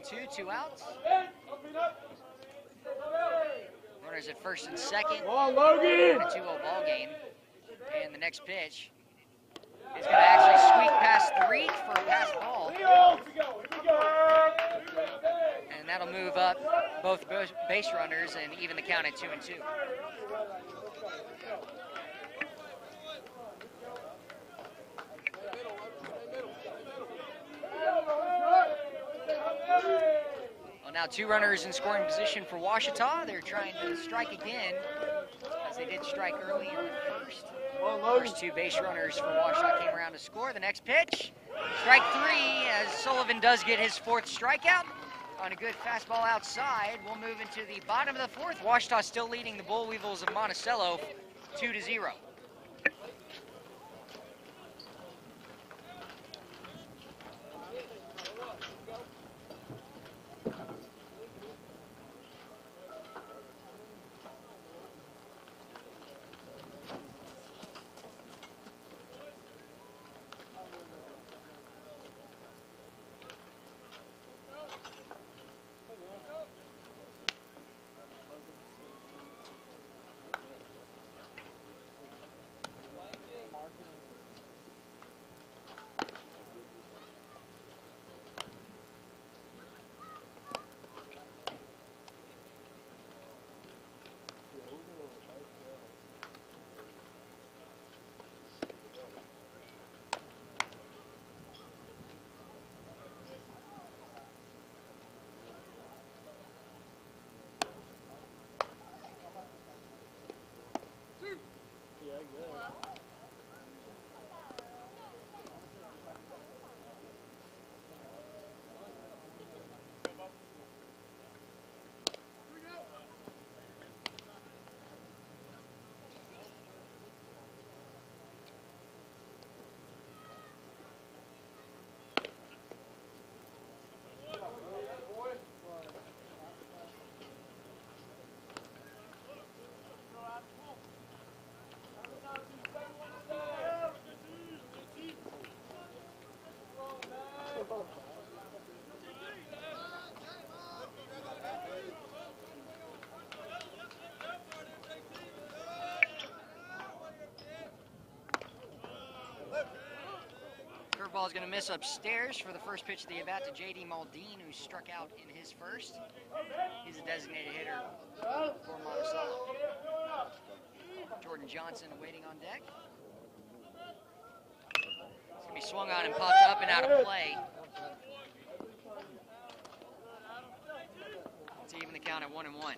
2-2, 2 outs. Runners at first and second.
Come on, Logan!
A 2-0 ball game. And the next pitch is going to actually squeak past the reach for a pass ball. And that'll move up both base runners and even the count at 2-2. Well, now 2 runners in scoring position for Ouachita. They're trying to strike again, as they did strike early in the first. First 2 base runners for Ouachita came around to score. The next pitch, strike 3, as Sullivan does get his 4th strikeout on a good fastball outside. We'll move into the bottom of the 4th. Ouachita still leading the Bull Weevils of Monticello 2-0. Curveball is going to miss upstairs for the first pitch of the at-bat to J.D. Maldine, who struck out in his first. He's a designated hitter for Monticello. Jordan Johnson waiting on deck. It's going to be swung on and popped up and out of play. To even the count at 1-1.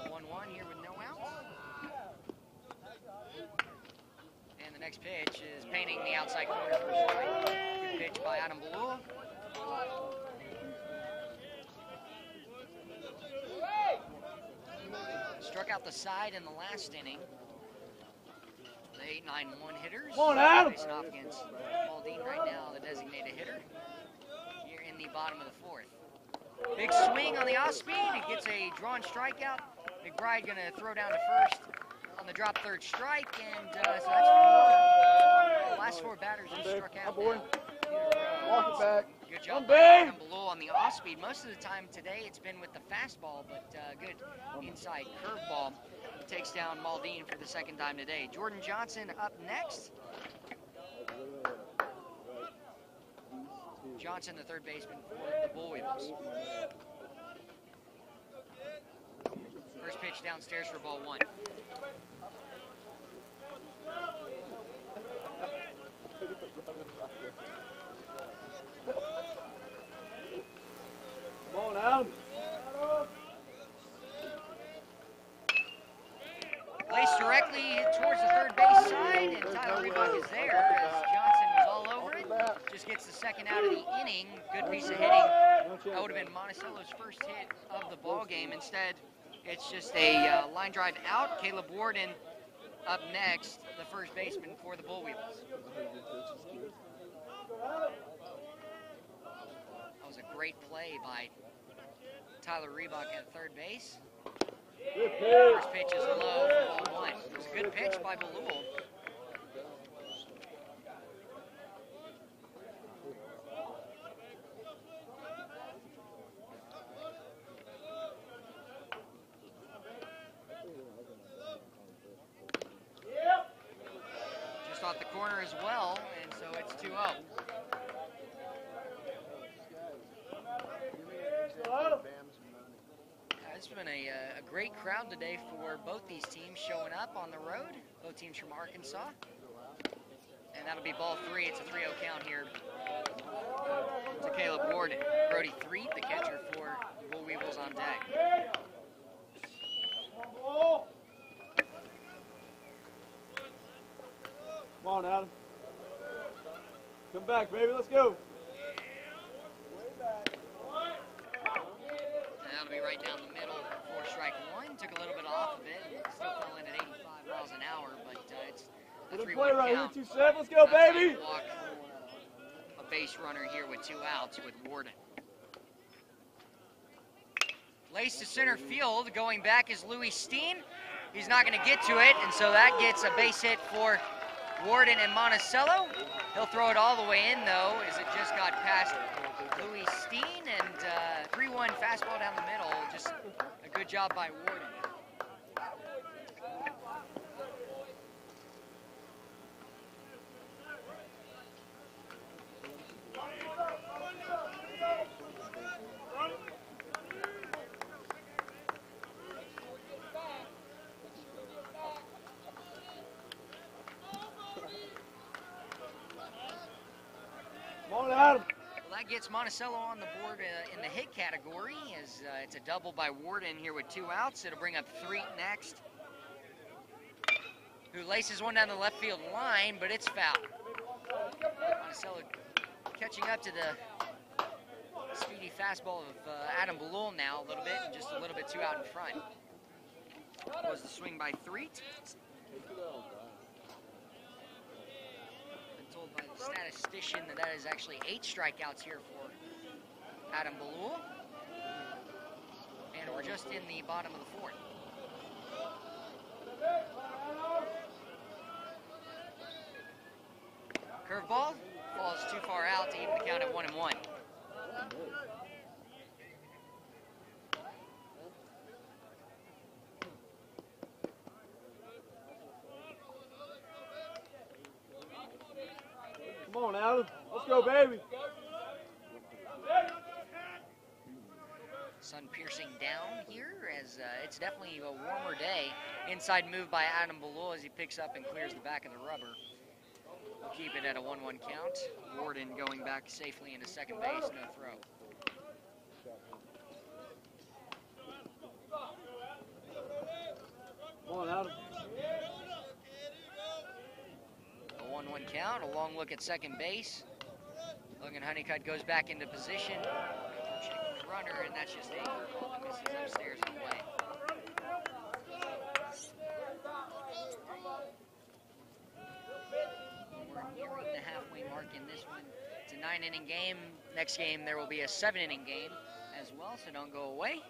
1-1 here with no outs. And the next pitch is painting the outside corner for a strike. Good pitch by Adam Balul. Struck out the side in the last inning. The 8-9-1 hitters.
Come on, Adam!
Facing off against Maldine right now, the designated hitter. Here in the bottom of the 4th. Big swing on the off-speed. It gets a drawn strikeout. McBride going to throw down to first on the drop 3rd strike, and so that's 4. The last 4 batters have struck out.
Walk it back.
Good job by Adam Below on the off-speed. Most of the time today it's been with the fastball, but good inside curveball. Takes down Maldine for the 2nd time today. Jordan Johnson up next. Johnson, the 3rd baseman for the Bull Weevils. First pitch downstairs for ball 1.
Come on, Adam.
Placed directly towards the 3rd base side, and Tyler Reebok is there as Johnson was all over it. Just gets the 2nd out of the inning. Good piece of hitting. That would have been Monticello's first hit of the ball game. Instead, it's just a line drive out. Caleb Warden up next, the first baseman for the Bull Weevils. That was a great play by Tyler Reebok at 3rd base. First pitch is low for ball 1. It was a good pitch by Balul. Just off the corner as well, and so it's 2-0. It's been a great crowd today for both these teams showing up on the road. Both teams from Arkansas. And that'll be ball 3. It's a 3-0 count here to Caleb Ward. Brody Threet, the catcher for the Bull Weevils, on deck.
Come on, Adam. Come back, baby. Let's go.
And that'll be right down the middle for strike 1. Took a little bit off of it. Still fell in at 85 miles an hour, but it's a 3-1
play right
count.
here, 2-7. Let's go, baby.
Walk a base runner here with 2 outs with Warden. Lace to center field. Going back is Louis Steen. He's not going to get to it, and so that gets a base hit for Warden and Monticello. He'll throw it all the way in, though, as it just got past Louis Steen, and 3-1 fastball down the middle. Just a good job by Warden. Well, that gets Monticello on the board in the hit category, as it's a double by Warden here with 2 outs. It'll bring up Threet next, who laces one down the left field line, but it's foul. Monticello catching up to the speedy fastball of Adam Balul now a little bit, and just a little bit too out in front. Was the swing by Threet. Told by the statistician that is actually 8 strikeouts here for Adam Balul. And we're just in the bottom of the 4th. Curveball falls too far out to even the count at 1-1.
Come on, Adam. Let's go, baby.
Sun piercing down here, as it's definitely a warmer day. Inside move by Adam Balul as he picks up and clears the back of the rubber. We'll keep it at a 1-1 count. Warden going back safely into second base, no throw.
Come on, Adam.
A 1-1 count, a long look at second base. Logan Honeycutt goes back into position. Checking the runner, and that's just a ball that misses upstairs and away. We're nearing the halfway mark in this one. It's a 9-inning game. Next game, there will be a 7-inning game as well, so don't go away.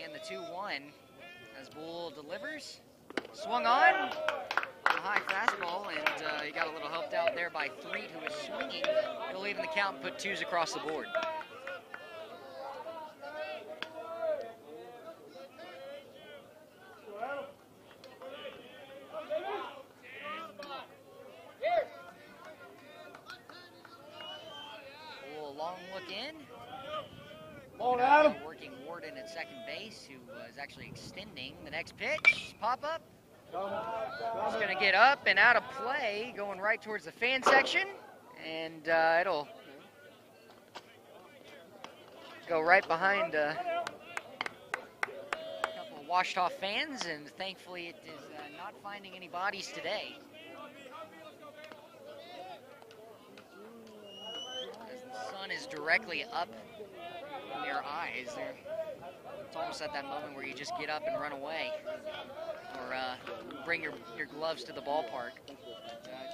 And the 2-1 as Bull delivers. Swung on, a high fastball, and he got a little helped out there by Threet, who was swinging. He'll even the count and put 2s across the board. Bull, long look in.
Come on, Adam.
Working Warden at second base, who is actually extending. The next pitch, pop up. He's going to get up and out of play, going right towards the fan section, and it'll go right behind a couple of washed off fans, and thankfully it is not finding any bodies today. As the sun is directly up in their eyes. It's almost at that moment where you just get up and run away, or bring your gloves to the ballpark.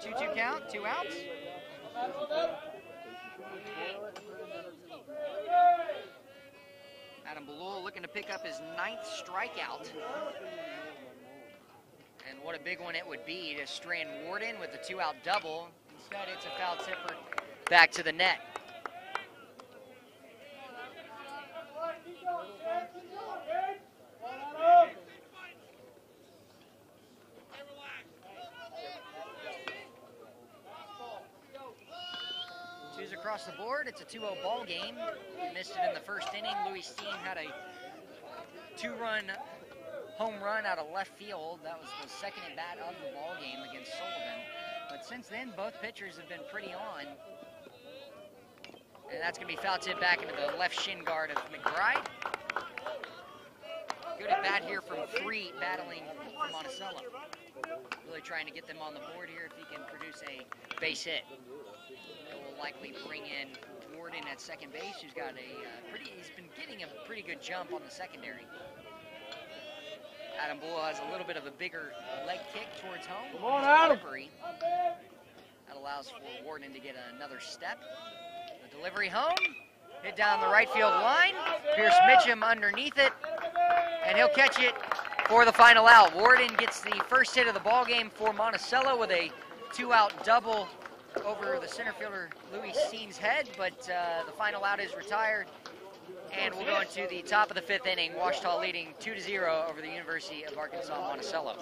2-2 count, 2 outs. Adam Belul looking to pick up his 9th strikeout. And what a big one it would be to strand Warden with a 2-out double. Instead, it's a foul tipper back to the net. Two's across the board. It's a 2-0 ball game. Missed it in the first inning. Louis Steen had a 2-run home run out of left field. That was the second at bat of the ball game against Sullivan. But since then, both pitchers have been pretty on. And that's going to be foul tip back into the left shin guard of McBride. Good at bat here from Free, battling for Monticello. Really trying to get them on the board here if he can produce a base hit. It will likely bring in Warden at second base, who's got he's been getting a pretty good jump on the secondary. Adam Bull has a little bit of a bigger leg kick towards home.
Come on, Adam.
That allows for Warden to get another step. The delivery home, hit down the right field line. Pierce Mitchum underneath it, and he'll catch it for the final out. Warden gets the first hit of the ball game for Monticello with a 2-out double over the center fielder Louis Steen's head, but the final out is retired. And we'll go into the top of the 5th inning. Ouachita leading 2-0 over the University of Arkansas Monticello.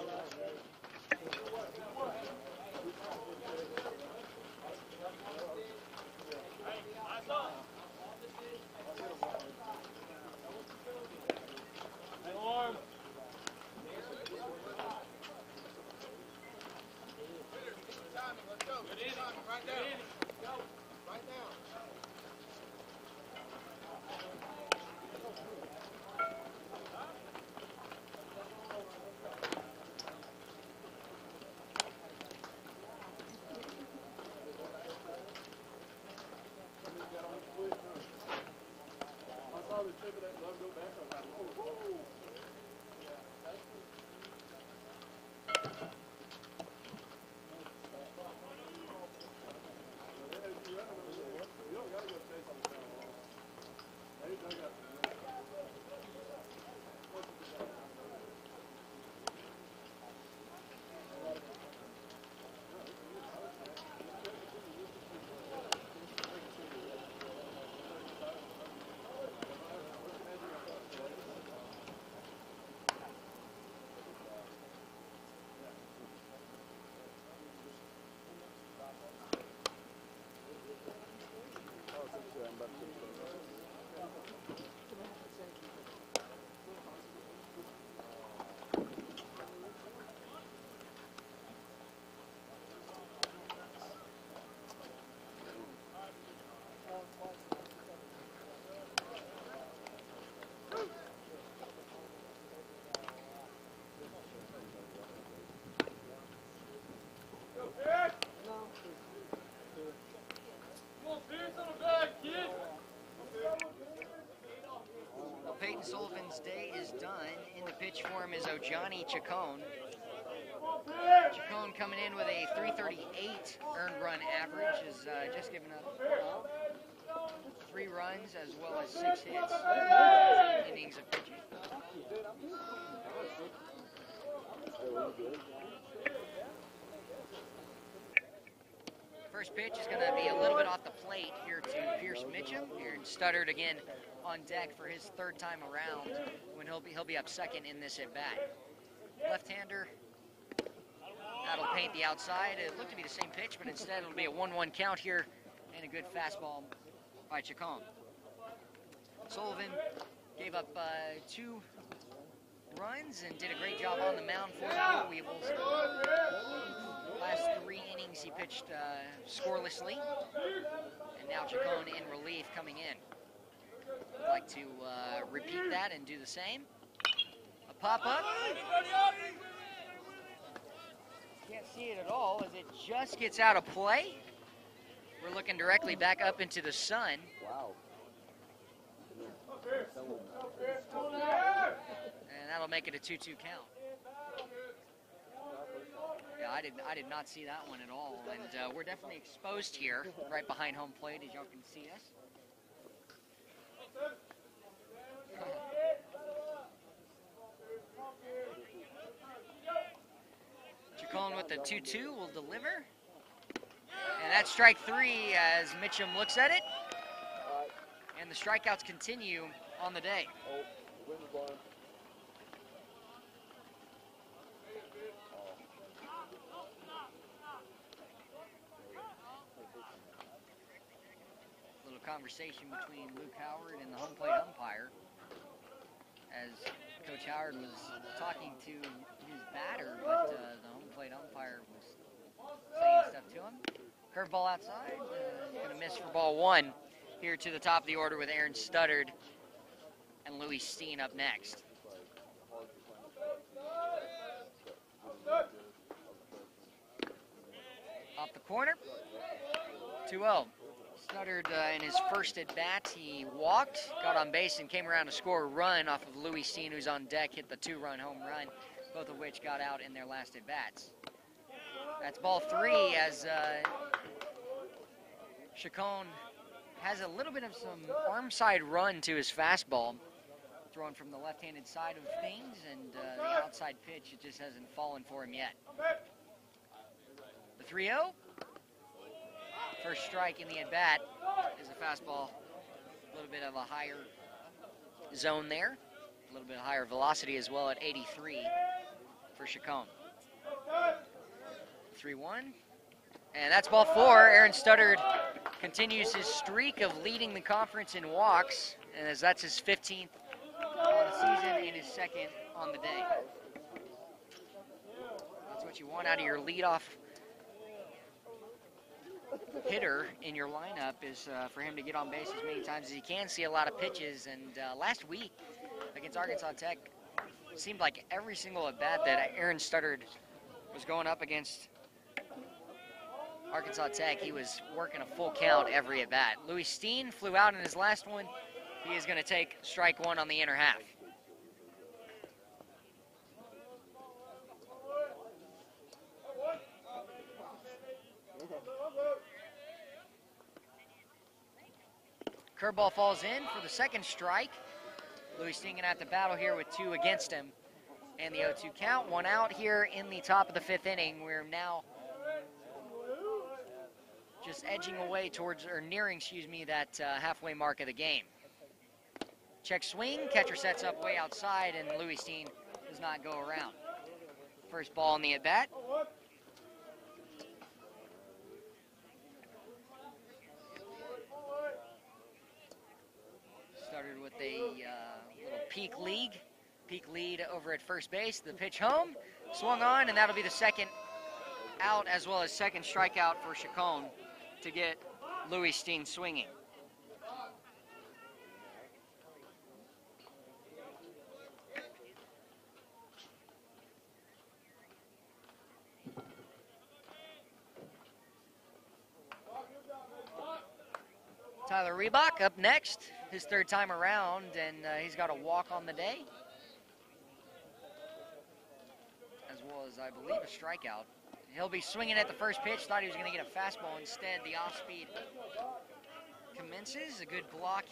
Peyton Sullivan's day is done. In the pitch for him is Ojani Chacon. Chacon coming in with a 338 earned run average, has just given up 3 runs as well as 6 hits. Innings of pitching. First pitch is going to be a little bit off the plate here to Pierce Mitchum. Aaron Studdard again on deck for his 3rd time around when he'll be up second in this at bat. Left-hander, that'll paint the outside. It looked to be the same pitch, but instead it'll be a 1-1 count here and a good fastball by Chacon. Sullivan gave up 2 runs and did a great job on the mound for the Blue Weevils. Last 3 innings he pitched scorelessly, and now Chacon in relief coming in. I'd like to repeat that and do the same. A pop-up. Can't see it at all as it just gets out of play. We're looking directly back up into the sun.
Wow.
And that'll make it a 2-2 count. Yeah, I did not see that one at all, and we're definitely exposed here, right behind home plate, as y'all can see us. with the 2-2 will deliver. And that's strike 3 as Mitchum looks at it. And the strikeouts continue on the day. Little conversation between Luke Howard and the home plate umpire as Coach Howard was talking to his batter, but the home plate umpire was saying stuff to him. Curveball outside, going to miss for ball 1. Here to the top of the order with Aaron Studdard and Louis Steen up next. Off the corner, 2-0. Studdard in his first at bat, he walked, got on base, and came around to score a run off of Louis Steen, who's on deck, hit the 2-run home run, both of which got out in their last at bats. That's ball 3 as Chacon has a little bit of some arm side run to his fastball, throwing from the left-handed side of things, and the outside pitch, it just hasn't fallen for him yet. The 3-0. First strike in the at-bat is a fastball, a little bit of a higher zone there, a little bit higher velocity as well at 83 for Chacon. 3-1. And that's ball 4. Aaron Studdard continues his streak of leading the conference in walks, and as that's his 15th on the season and his 2nd on the day. That's what you want out of your leadoff hitter in your lineup, is for him to get on base as many times as he can, see a lot of pitches. And last week against Arkansas Tech, it seemed like every single at-bat that Aaron Studdard was going up against Arkansas Tech, he was working a full count every at-bat. Louis Steen flew out in his last one. He is going to take strike 1 on the inner half. Curveball falls in for the 2nd strike. Louis Steen gonna have to battle here with 2 against him. And the 0-2 count, 1 out here in the top of the 5th inning. We're now just edging away towards, or nearing, excuse me, that halfway mark of the game. Check swing, catcher sets up way outside, and Louis Steen does not go around. First ball in the at-bat. Started with a little peak lead over at first base. The pitch home, swung on, and that'll be the 2nd out as well as 2nd strikeout for Chacon to get Louis Steen swinging. Tyler Reebok up next, his 3rd time around, and he's got a walk on the day, as well as, I believe, a strikeout. He'll be swinging at the first pitch. Thought he was going to get a fastball. Instead, the off-speed commences. A good block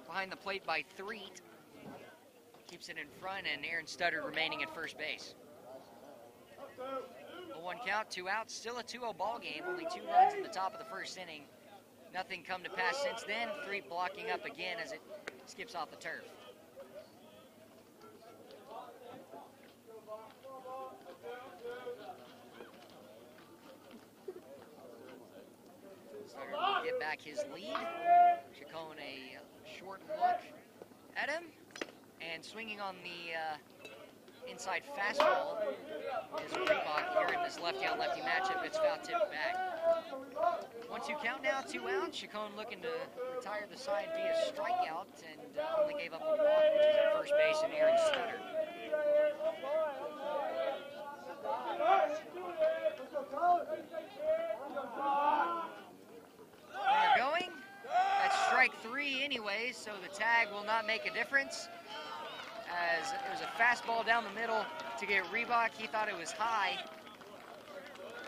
behind the plate by Threet. Keeps it in front, and Aaron Studdard remaining at first base. A 1 count, 2 outs. Still a 2-0 ball game. Only 2 runs in the top of the 1st inning. Nothing come to pass since then. Threet blocking up again as it skips off the turf. Studdard will get back his lead. Chacon a short look at him, and swinging on the inside fastball is Reebok here in this lefty-on-lefty matchup. It's foul tipped back. 1-2 count now, 2 outs. Chacon looking to retire the side via strikeout, and only gave up a walk, which is at first base, and Aaron Studdard. They're going. That's strike 3 anyways, so the tag will not make a difference, as it was a fastball down the middle to get Reebok. He thought it was high.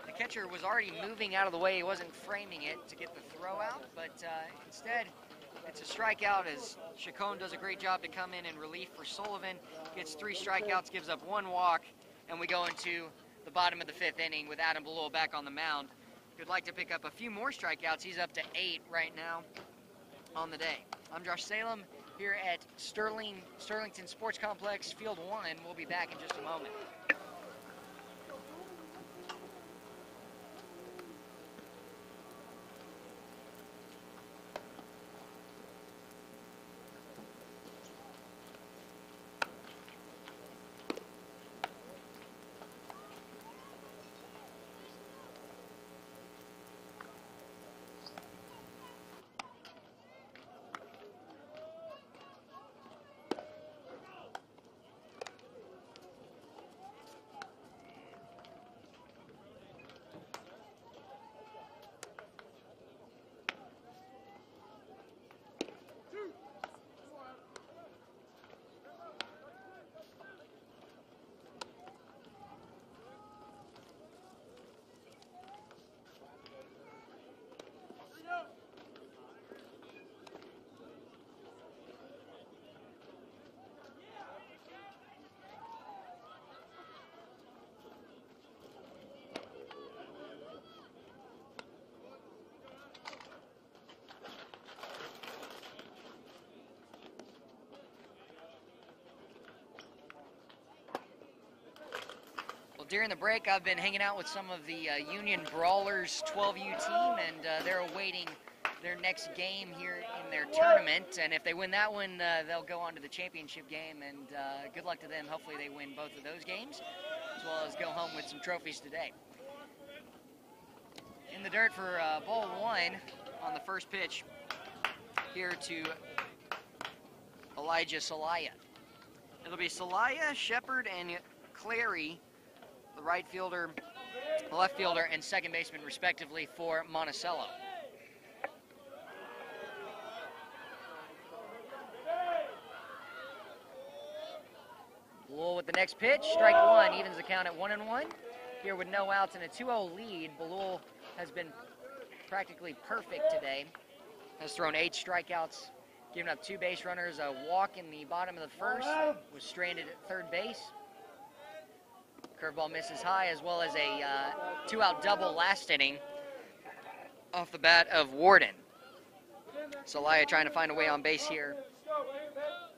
The catcher was already moving out of the way. He wasn't framing it to get the throw out, but instead it's a strikeout as Chacon does a great job to come in relief for Sullivan. Gets 3 strikeouts, gives up 1 walk, and we go into the the bottom of the 5th inning with Adam Belul back on the mound. If you'd like to pick up a few more strikeouts, he's up to 8 right now on the day. I'm Josh Salem here at Sterlington Sports Complex, Field 1. We'll be back in just a moment. During the break, I've been hanging out with some of the Union Brawlers 12U team, and they're awaiting their next game here in their tournament. And if they win that one, they'll go on to the championship game, and good luck to them. Hopefully they win both of those games, as well as go home with some trophies today. In the dirt for ball 1 on the first pitch here to Elijah Salaya. It'll be Salaya, Shepard, and Clary, the right fielder, the left fielder, and second baseman, respectively, for Monticello. Belul with the next pitch, strike 1, evens the count at 1-1. Here with no outs and a 2-0 lead, Belul has been practically perfect today. Has thrown 8 strikeouts, given up 2 base runners, a walk in the bottom of the first, was stranded at third base. Curveball misses high, as well as a 2-out double last inning off the bat of Warden. Salaya trying to find a way on base here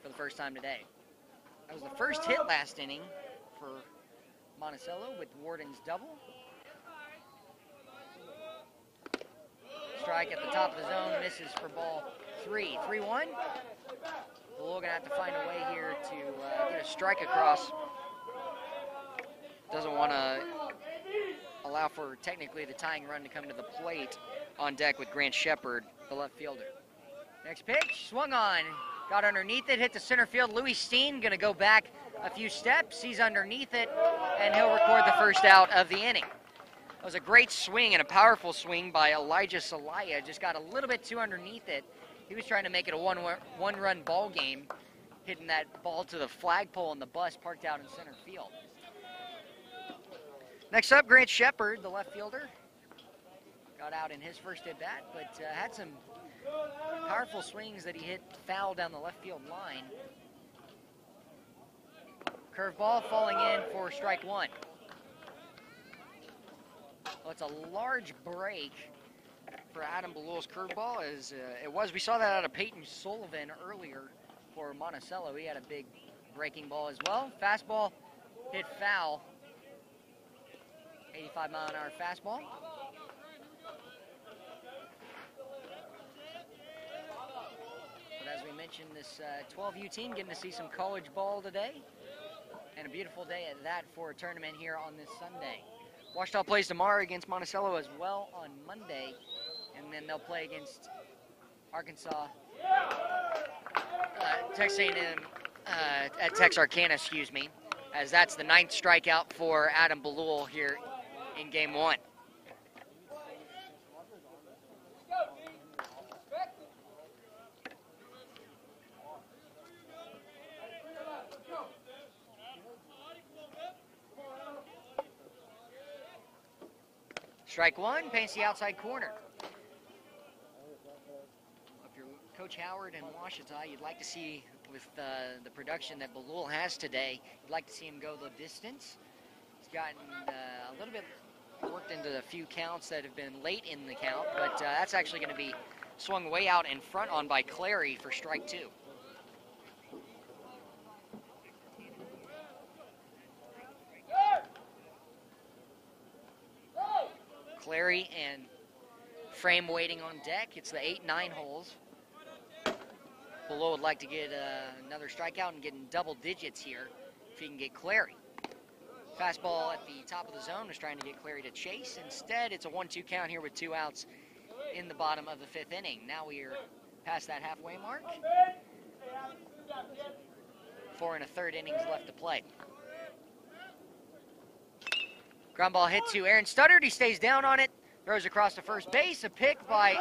for the first time today. That was the first hit last inning for Monticello with Warden's double. Strike at the top of the zone, misses for ball 3. 3-1. Belul gonna have to find a way here to get a strike across. Doesn't want to allow for technically the tying run to come to the plate on deck with Grant Shepard, the left fielder. Next pitch, swung on, got underneath it, hit the center field. Louis Steen gonna go back a few steps. He's underneath it, and he'll record the first out of the inning. It was a great swing and a powerful swing by Elijah Salaya. Just got a little bit too underneath it. He was trying to make it a one-run ball game, hitting that ball to the flagpole in the bus parked out in center field. Next up, Grant Shepard, the left fielder. Got out in his first at-bat, but had some powerful swings that he hit foul down the left field line. Curveball falling in for strike 1. Well, it's a large break for Adam Belul's curveball, as we saw that out of Peyton Sullivan earlier for Monticello. He had a big breaking ball as well. Fastball hit foul. 85-mile-an-hour fastball. But as we mentioned, this 12U team getting to see some college ball today. And a beautiful day at that for a tournament here on this Sunday. Ouachita plays tomorrow against Monticello as well on Monday. And then they'll play against Arkansas, Texas A&M, at Texarkana, excuse me. As that's the 9th strikeout for Adam Belul here in game 1. Strike 1, paints the outside corner. If you're Coach Howard and Ouachita, you'd like to see, with the production that Belul has today, you'd like to see him go the distance. He's gotten a little bit worked into a few counts that have been late in the count, but that's actually going to be swung way out in front on by Clary for strike 2. Clary and Frame waiting on deck. It's the 8-9 holes. Below would like to get another strikeout and get in double digits here if he can get Clary. Fastball at the top of the zone was trying to get Clary to chase. Instead, it's a 1-2 count here with 2 outs in the bottom of the 5th inning. Now we are past that halfway mark. 4 1/3 innings left to play. Ground ball hit to Aaron Studdard. He stays down on it, throws across to first base. A pick by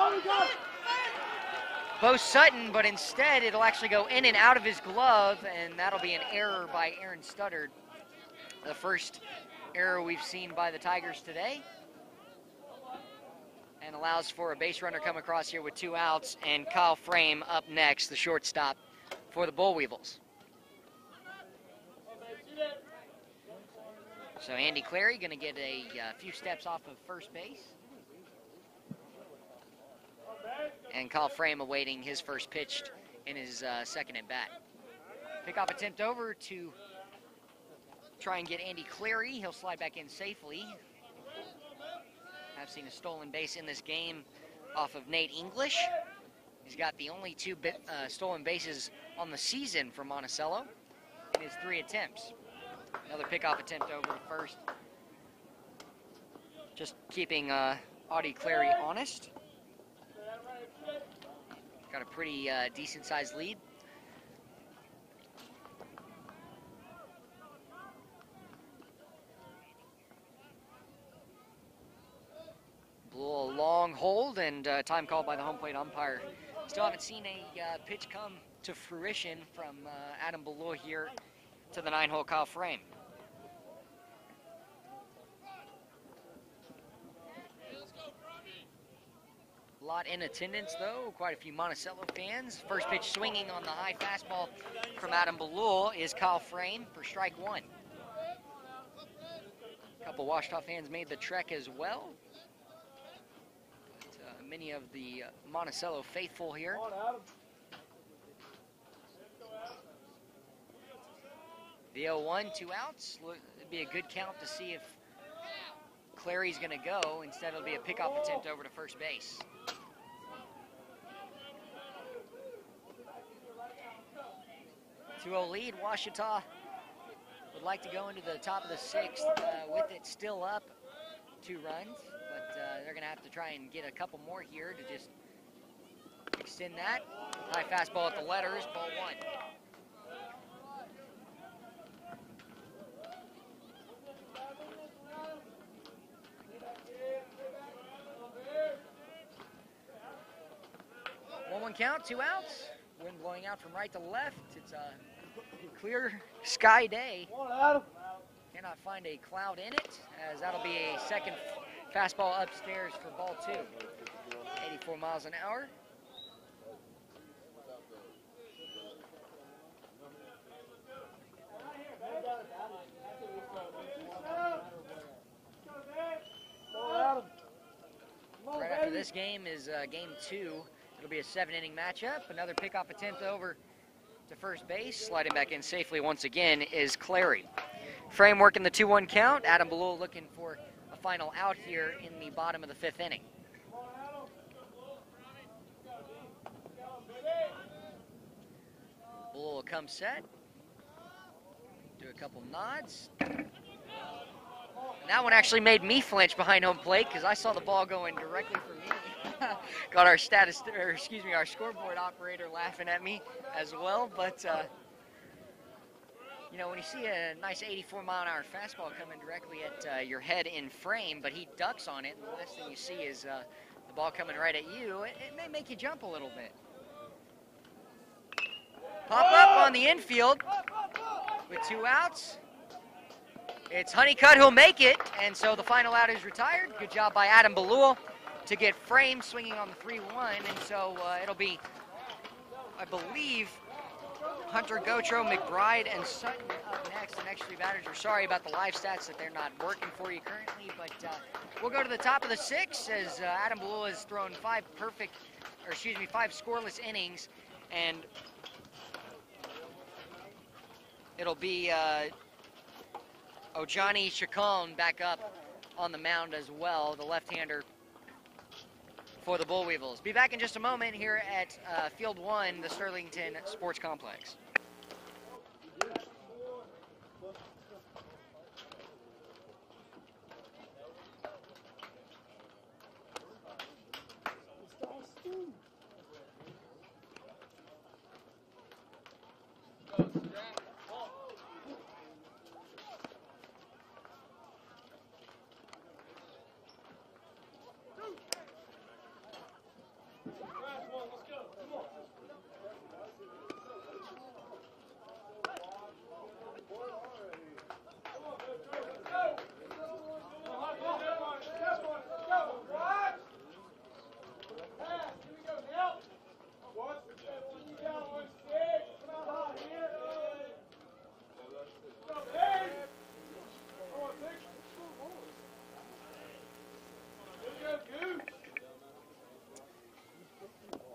Bo Sutton, but instead it'll actually go in and out of his glove, and that'll be an error by Aaron Studdard. The first error we've seen by the Tigers today. And allows for a base runner come across here with 2 outs, and Kyle Frame up next, the shortstop for the Bull Weevils. So Andy Clary going to get a few steps off of first base. And Kyle Frame awaiting his first pitch in his second at bat. Pickoff attempt over to try and get Andy Clary. He'll slide back in safely. I've seen a stolen base in this game off of Nate English. He's got the only 2 stolen bases on the season for Monticello in his 3 attempts. Another pickoff attempt over to first. Just keeping Audie Clary honest. Got a pretty decent-sized lead. Blew a long hold and time called by the home plate umpire. Still haven't seen a pitch come to fruition from Adam Belua here to the 9-hole Kyle Frame. A lot in attendance, though. Quite a few Monticello fans. First pitch swinging on the high fastball from Adam Belua is Kyle Frame for strike 1. A couple Ouachita fans made the trek as well. But, many of the Monticello faithful here. The 0-1, 2 outs. It'd be a good count to see if Clary's going to go. Instead, it'll be a pickoff attempt over to first base. Two-0 lead. Ouachita would like to go into the top of the 6th with it still up 2 runs, but they're going to have to try and get a couple more here to just extend that. High fastball at the letters, ball 1. One count, 2 outs. Wind blowing out from right to left. It's a clear sky day. Cannot find a cloud in it, as that'll be a second fastball upstairs for ball 2. 84 miles an hour. Right after this game is game 2. It'll be a 7-inning matchup. Another pickoff attempt over to first base. Sliding back in safely once again is Clary. Frame working the 2-1 count. Adam Belua looking for a final out here in the bottom of the 5th inning. Belua will come set. Do a couple nods. And that one actually made me flinch behind home plate because I saw the ball going directly for me. Got our our scoreboard operator laughing at me as well. But you know, when you see a nice 84-mile-an-hour fastball coming directly at your head in frame, but he ducks on it, and the last thing you see is the ball coming right at you, it may make you jump a little bit. Pop up on the infield with 2 outs. It's Honeycutt who'll make it, and so the final out is retired. Good job by Adam Belua to get Frame swinging on the 3-1, and so it'll be, I believe, Hunter, Gotro, McBride, and Sutton up next. The next three batters are sorry about the live stats that they're not working for you currently, but we'll go to the top of the sixth as Adam Blue has thrown five scoreless innings, and it'll be Ojani Chacon back up on the mound as well, the left-hander for the Bull Weevils. Be back in just a moment here at Field 1, the Sterlington Sports Complex.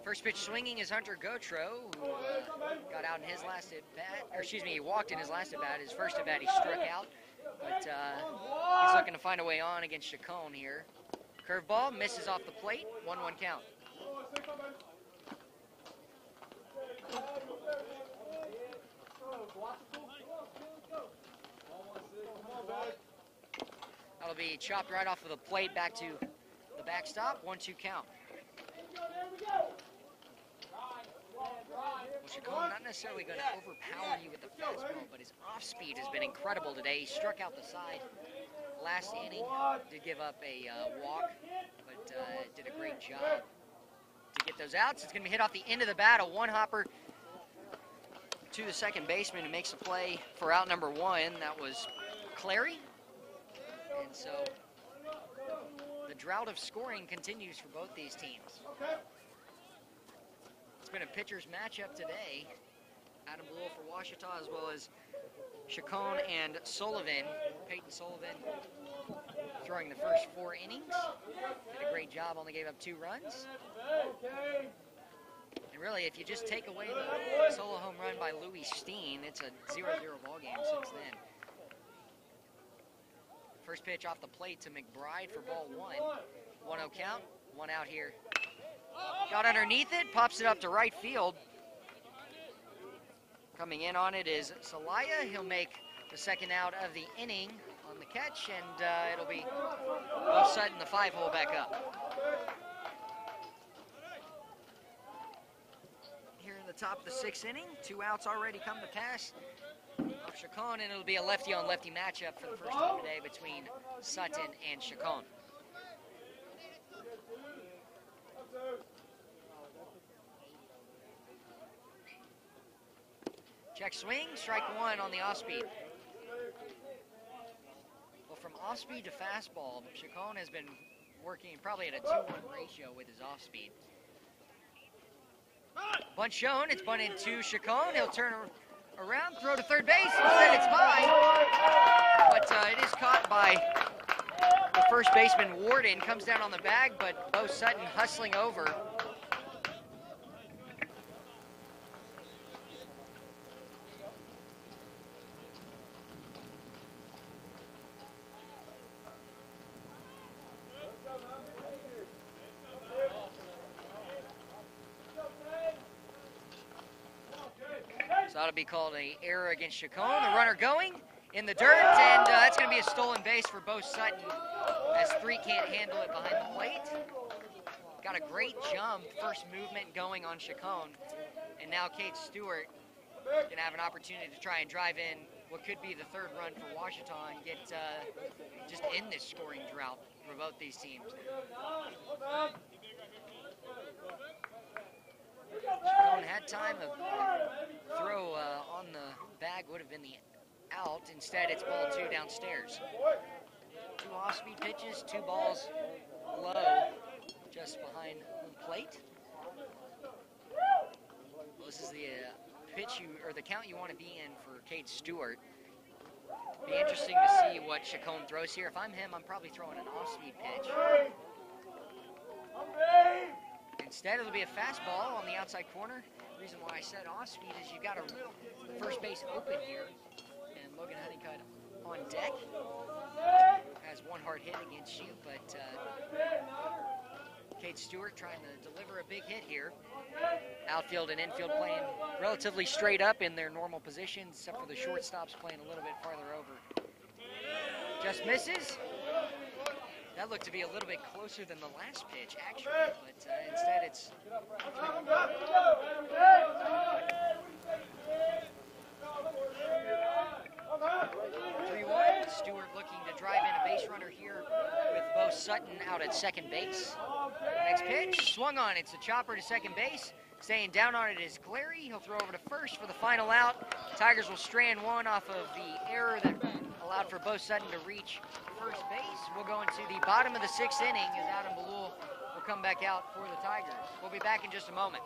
First pitch swinging is Hunter Gotro, who got out in his last at bat, or excuse me, he walked in his last at bat. His first at bat, he struck out, but he's looking to find a way on against Chacon here. Curveball misses off the plate, 1-1 count. That'll be chopped right off of the plate back to the backstop, 1-2 count. Well, Chacon not necessarily going to overpower you with the fastball, but his off-speed has been incredible today. He struck out the side last inning, did give up a walk, but did a great job to get those outs. It's going to be hit off the end of the bat, a one-hopper to the second baseman who makes a play for out number one. That was Clary. And so the drought of scoring continues for both these teams. It's been a pitcher's matchup today. Adam Blue for Ouachita, as well as Chacon and Sullivan. Peyton Sullivan throwing the first 4 innings. Did a great job, only gave up 2 runs. And really, if you just take away the solo home run by Louis Steen, it's a 0-0 ball game since then. First pitch off the plate to McBride for ball 1. 1-0 count, 1 out here. Got underneath it, pops it up to right field. Coming in on it is Salaya. He'll make the second out of the inning on the catch, and it'll be Bo Sutton, the 5-hole back up. Here in the top of the 6th inning, 2 outs already come to pass of Chacon, and it'll be a lefty-on-lefty matchup for the first time today between Sutton and Chacon. Check swing, strike 1 on the off-speed. Well, from off-speed to fastball, Chacon has been working probably at a 2-1 ratio with his off-speed. Bunt shown, it's bunted to Chacon. He'll turn around, throw to third base, instead it's high. But it is caught by the first baseman, Warden. Comes down on the bag, but Bo Sutton hustling over. So that'll be called an error against Chacon. The runner going in the dirt, and that's going to be a stolen base for Bo Sutton, as 3 can't handle it behind the plate. Got a great jump, first movement going on Chacon, and now Kate Stewart going to have an opportunity to try and drive in what could be the 3rd run for Ouachita and get just end this scoring drought for both these teams. Chacon had time to throw on the bag, would have been the out. Instead, it's ball 2 downstairs. 2 off-speed pitches, 2 balls low, just behind home plate. Well, this is the pitch or the count you want to be in for Cade Stewart. Be interesting to see what Chacon throws here. If I'm him, I'm probably throwing an off-speed pitch. Instead, it'll be a fastball on the outside corner. The reason why I said off-speed is you've got a first base open here. And Logan Honeycutt on deck. Has one hard hit against you, but Cade Stewart trying to deliver a big hit here. Outfield and infield playing relatively straight up in their normal positions, except for the shortstops playing a little bit farther over. Just misses. That looked to be a little bit closer than the last pitch, actually, but instead it's 3-1. Stewart looking to drive in a base runner here with Bo Sutton out at second base. Next pitch, swung on. It's a chopper to second base. Staying down on it is Clary. He'll throw over to first for the final out. Tigers will strand one off of the error that allowed for Bo Sutton to reach first base. We'll go into the bottom of the 6th inning as Adam Balul will come back out for the Tigers. We'll be back in just a moment.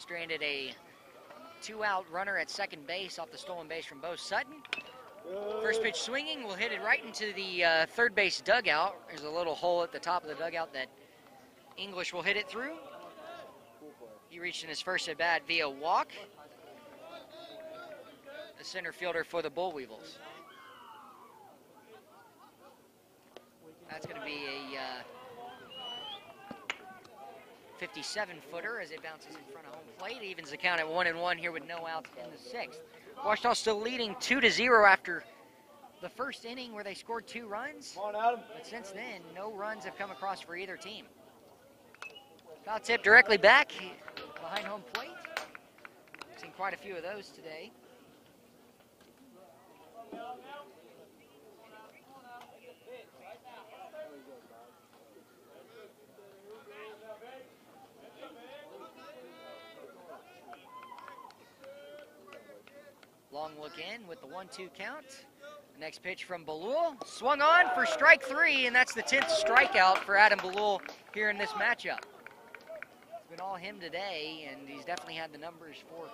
Stranded a 2-out runner at second base off the stolen base from Bo Sutton. First pitch swinging, will hit it right into the third base dugout. There's a little hole at the top of the dugout that English will hit it through. He reached in his first at bat via walk. The center fielder for the Bull Weevils. That's going to be a 57-footer as it bounces in front of home plate. Evens the count at 1-1 here with no outs in the 6th. Ouachita still leading 2-0 after the first inning where they scored 2 runs.
Come on, Adam.
But since then, no runs have come across for either team. Foul tip directly back behind home plate. Seen quite a few of those today. Long look in with the 1-2 count. The next pitch from Balul. Swung on for strike 3, and that's the 10th strikeout for Adam Balul here in this matchup. It's been all him today, and he's definitely had the numbers for.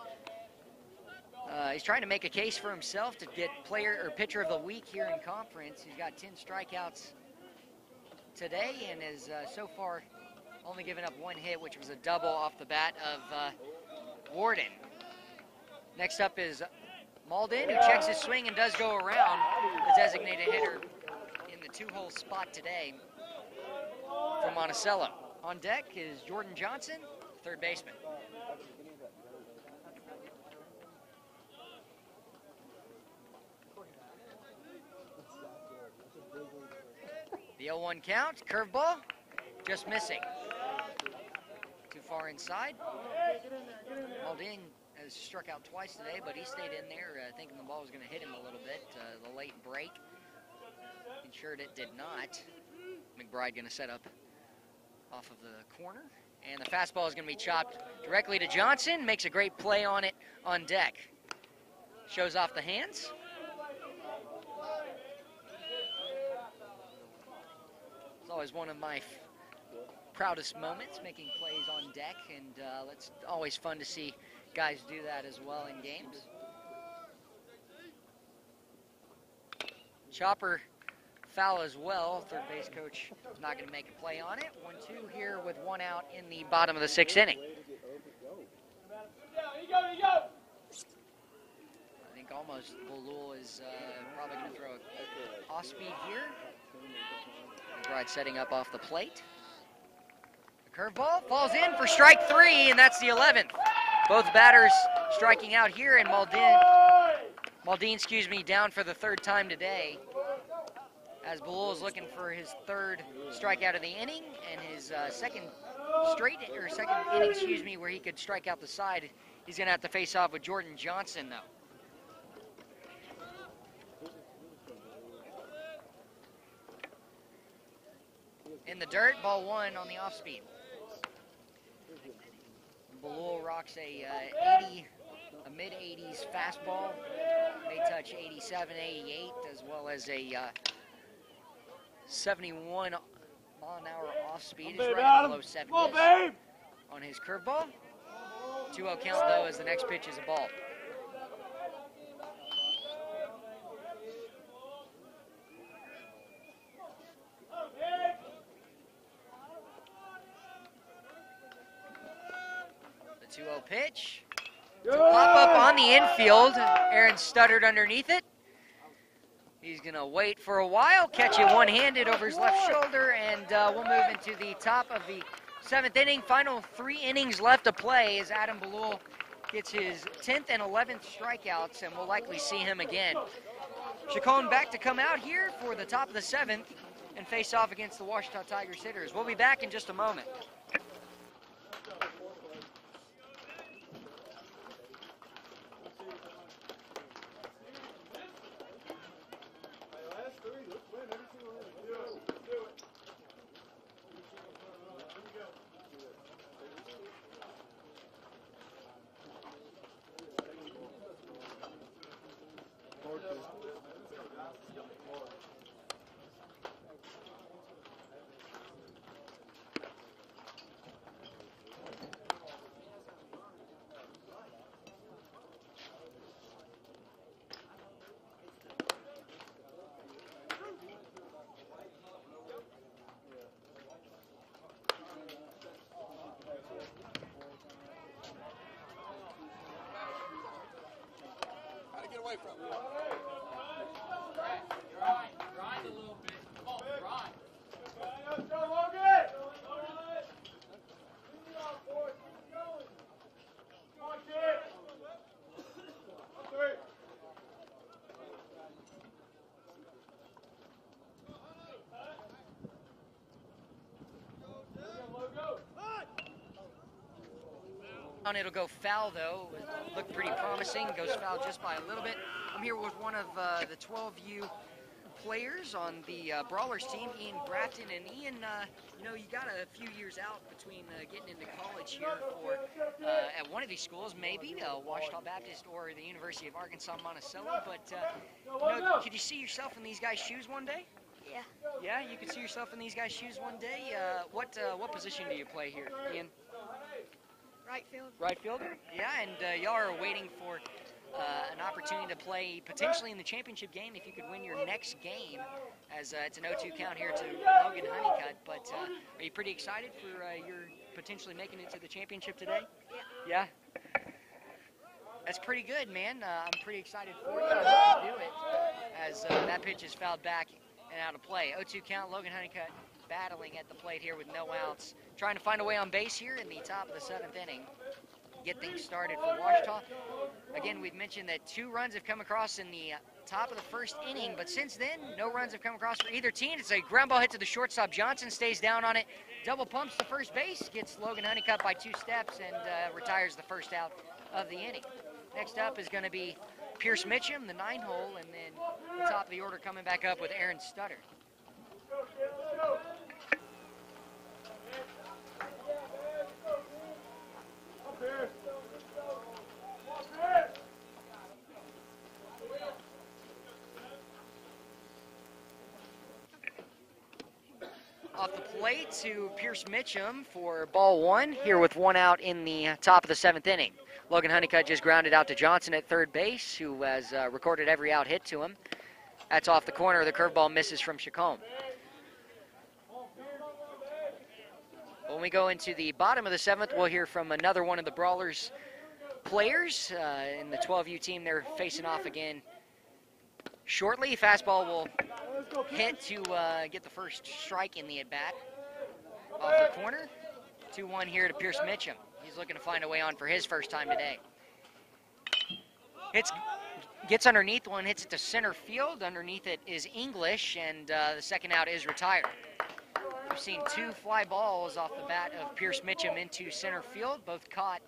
He's trying to make a case for himself to get player or pitcher of the week here in conference. He's got 10 strikeouts today, and has so far only given up 1 hit, which was a double off the bat of Warden. Next up is Malden, who checks his swing and does go around the designated hitter in the 2-hole spot today from Monticello. On deck is Jordan Johnson, third baseman. The 0-1 count, curveball, just missing. Too far inside. Malden has struck out twice today, but he stayed in there thinking the ball was going to hit him a little bit. The late break ensured it did not. McBride going to set up off of the corner. And the fastball is going to be chopped directly to Johnson. Makes a great play on it on deck. Shows off the hands. It's always one of my proudest moments, making plays on deck, and it's always fun to see guys do that as well in games. Chopper foul as well. Third base coach is not going to make a play on it. 1-2 here with one out in the bottom of the 6th inning. I think almost Bolul is probably going to throw a off speed here. McBride setting up off the plate. The curveball falls in for strike 3, and that's the 11th. Both batters striking out here, and Maldine, down for the 3rd time today. As Bolul is looking for his 3rd strikeout of the inning and his second inning, where he could strike out the side. He's going to have to face off with Jordan Johnson, though. In the dirt, ball 1 on the off speed. Bolul rocks a mid-80s fastball. May touch 87, 88, as well as a 71 mile-an-hour off speed. He's running below 70s on his curveball. 2-0 count, though, as the next pitch is a ball. The 2-0 pitch. It's a pop-up on the infield. Aaron stuttered underneath it. He's going to wait for a while, catch it one-handed over his left shoulder, and we'll move into the top of the 7th inning. Final 3 innings left to play as Adam Bolul gets his 10th and 11th strikeouts, and we'll likely see him again. Chacon back to come out here for the top of the 7th and face off against the Ouachita Tigers hitters. We'll be back in just a moment.
Away from it.
Grind a little bit. Come on, grind.
It'll go foul, though. It looked pretty promising. Goes foul just by a little bit. I'm here with one of the 12U players on the Brawlers team, Ian Bratton. And Ian, you got a few years out between getting into college here for at one of these schools, maybe Ouachita Baptist or the University of Arkansas Monticello. But could you see yourself in these guys' shoes one day?
Yeah.
Yeah, you could see yourself in these guys' shoes one day. What position do you play here, Ian?
Right field.
Right fielder? Yeah, and y'all are waiting for an opportunity to play potentially in the championship game if you could win your next game, as it's an 0-2 count here to Logan Honeycutt. But are you pretty excited for your potentially making it to the championship today?
Yeah.
Yeah? That's pretty good, man. I'm pretty excited for you. I hope you do it, as that pitch is fouled back and out of play. 0-2 count, Logan Honeycutt battling at the plate here with no outs. Trying to find a way on base here in the top of the 7th inning. Get things started for Ouachita. Again, we've mentioned that 2 runs have come across in the top of the 1st inning, but since then, no runs have come across for either team. It's a ground ball hit to the shortstop. Johnson stays down on it. Double pumps to first base, gets Logan Honeycutt by 2 steps, and retires the first out of the inning. Next up is going to be Pierce Mitchum, the 9-hole, and then the top of the order coming back up with Aaron Stutter. off the plate to Pierce Mitchum for ball one here with one out in the top of the 7th inning. Logan Honeycutt just grounded out to Johnson at third base, who has recorded every out hit to him. That's off the corner. The curveball misses from Chacon. When we go into the bottom of the 7th, we'll hear from another one of the Brawlers players in the 12U team. They're facing off again shortly. Fastball will hit to get the first strike in the at-bat. Off the corner, 2-1 here to Pierce Mitchum. He's looking to find a way on for his first time today. Gets underneath one, hits it to center field. Underneath it is English, and the second out is retired. We've seen 2 fly balls off the bat of Pierce Mitchum into center field, both caught.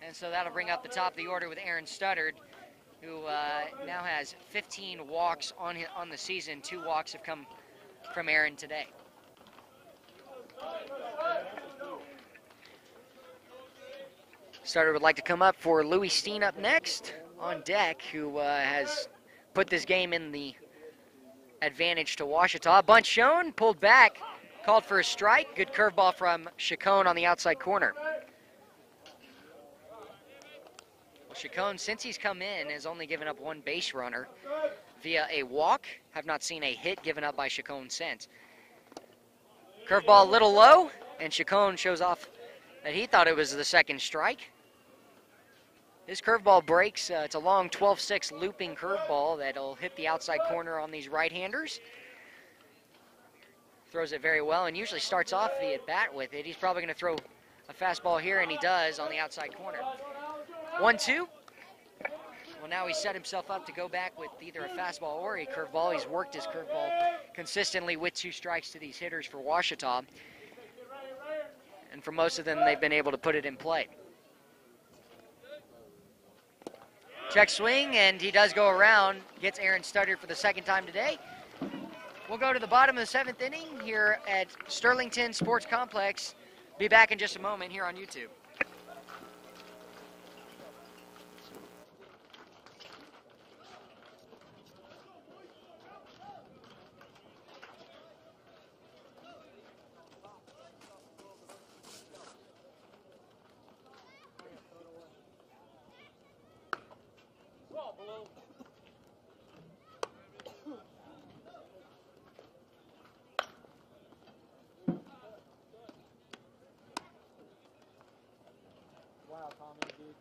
And so that'll bring up the top of the order with Aaron Studdard, who now has 15 walks on the season. 2 walks have come from Aaron today. Studdard would like to come up for Louis Steen up next on deck, who has put this game in the advantage to Ouachita. Bunt shown, pulled back, called for a strike. Good curveball from Chacon on the outside corner. Well, Chacon, since he's come in, has only given up 1 base runner via a walk. Have not seen a hit given up by Chacon since. Curveball a little low, and Chacon shows off that he thought it was the second strike. His curveball breaks. It's a long 12-6 looping curveball that'll hit the outside corner on these right-handers. Throws it very well and usually starts off the at-bat with it. He's probably going to throw a fastball here, and he does on the outside corner. 1-2. Well, now he's set himself up to go back with either a fastball or a curveball. He's worked his curveball consistently with 2 strikes to these hitters for Ouachita. And for most of them, they've been able to put it in play. Check swing, and he does go around. Gets Aaron Studdard for the 2nd time today. We'll go to the bottom of the 7th inning here at Sterlington Sports Complex. Be back in just a moment here on YouTube.
Wow, Tommy, dude.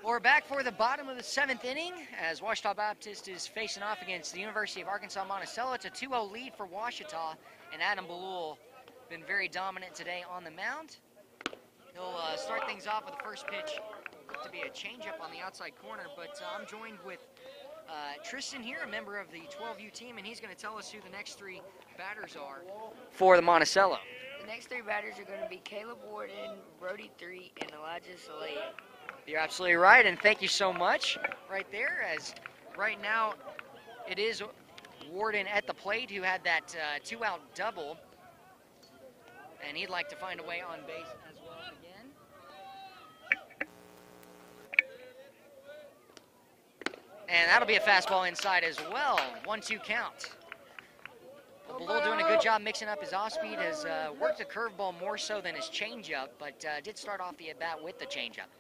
We're back for the bottom of the 7th inning as Ouachita Baptist is facing off against the University of Arkansas Monticello. It's a 2-0 lead for Ouachita, and Adam Balul been very dominant today on the mound. He'll start things off with the first pitch to be a changeup on the outside corner, but I'm joined with Tristan here, a member of the 12U team, and he's going to tell us who the next 3 batters are for the Monticello.
The next 3 batters are going to be Caleb Warden, Brody 3, and Elijah Salea.
You're absolutely right, and thank you so much right there, as right now it is Warden at the plate who had that 2-out double, and he'd like to find a way on base as well again. And that'll be a fastball inside as well. 1-2 count. Balul doing a good job mixing up his off-speed, has worked the curveball more so than his changeup, but did start off the at-bat with the changeup.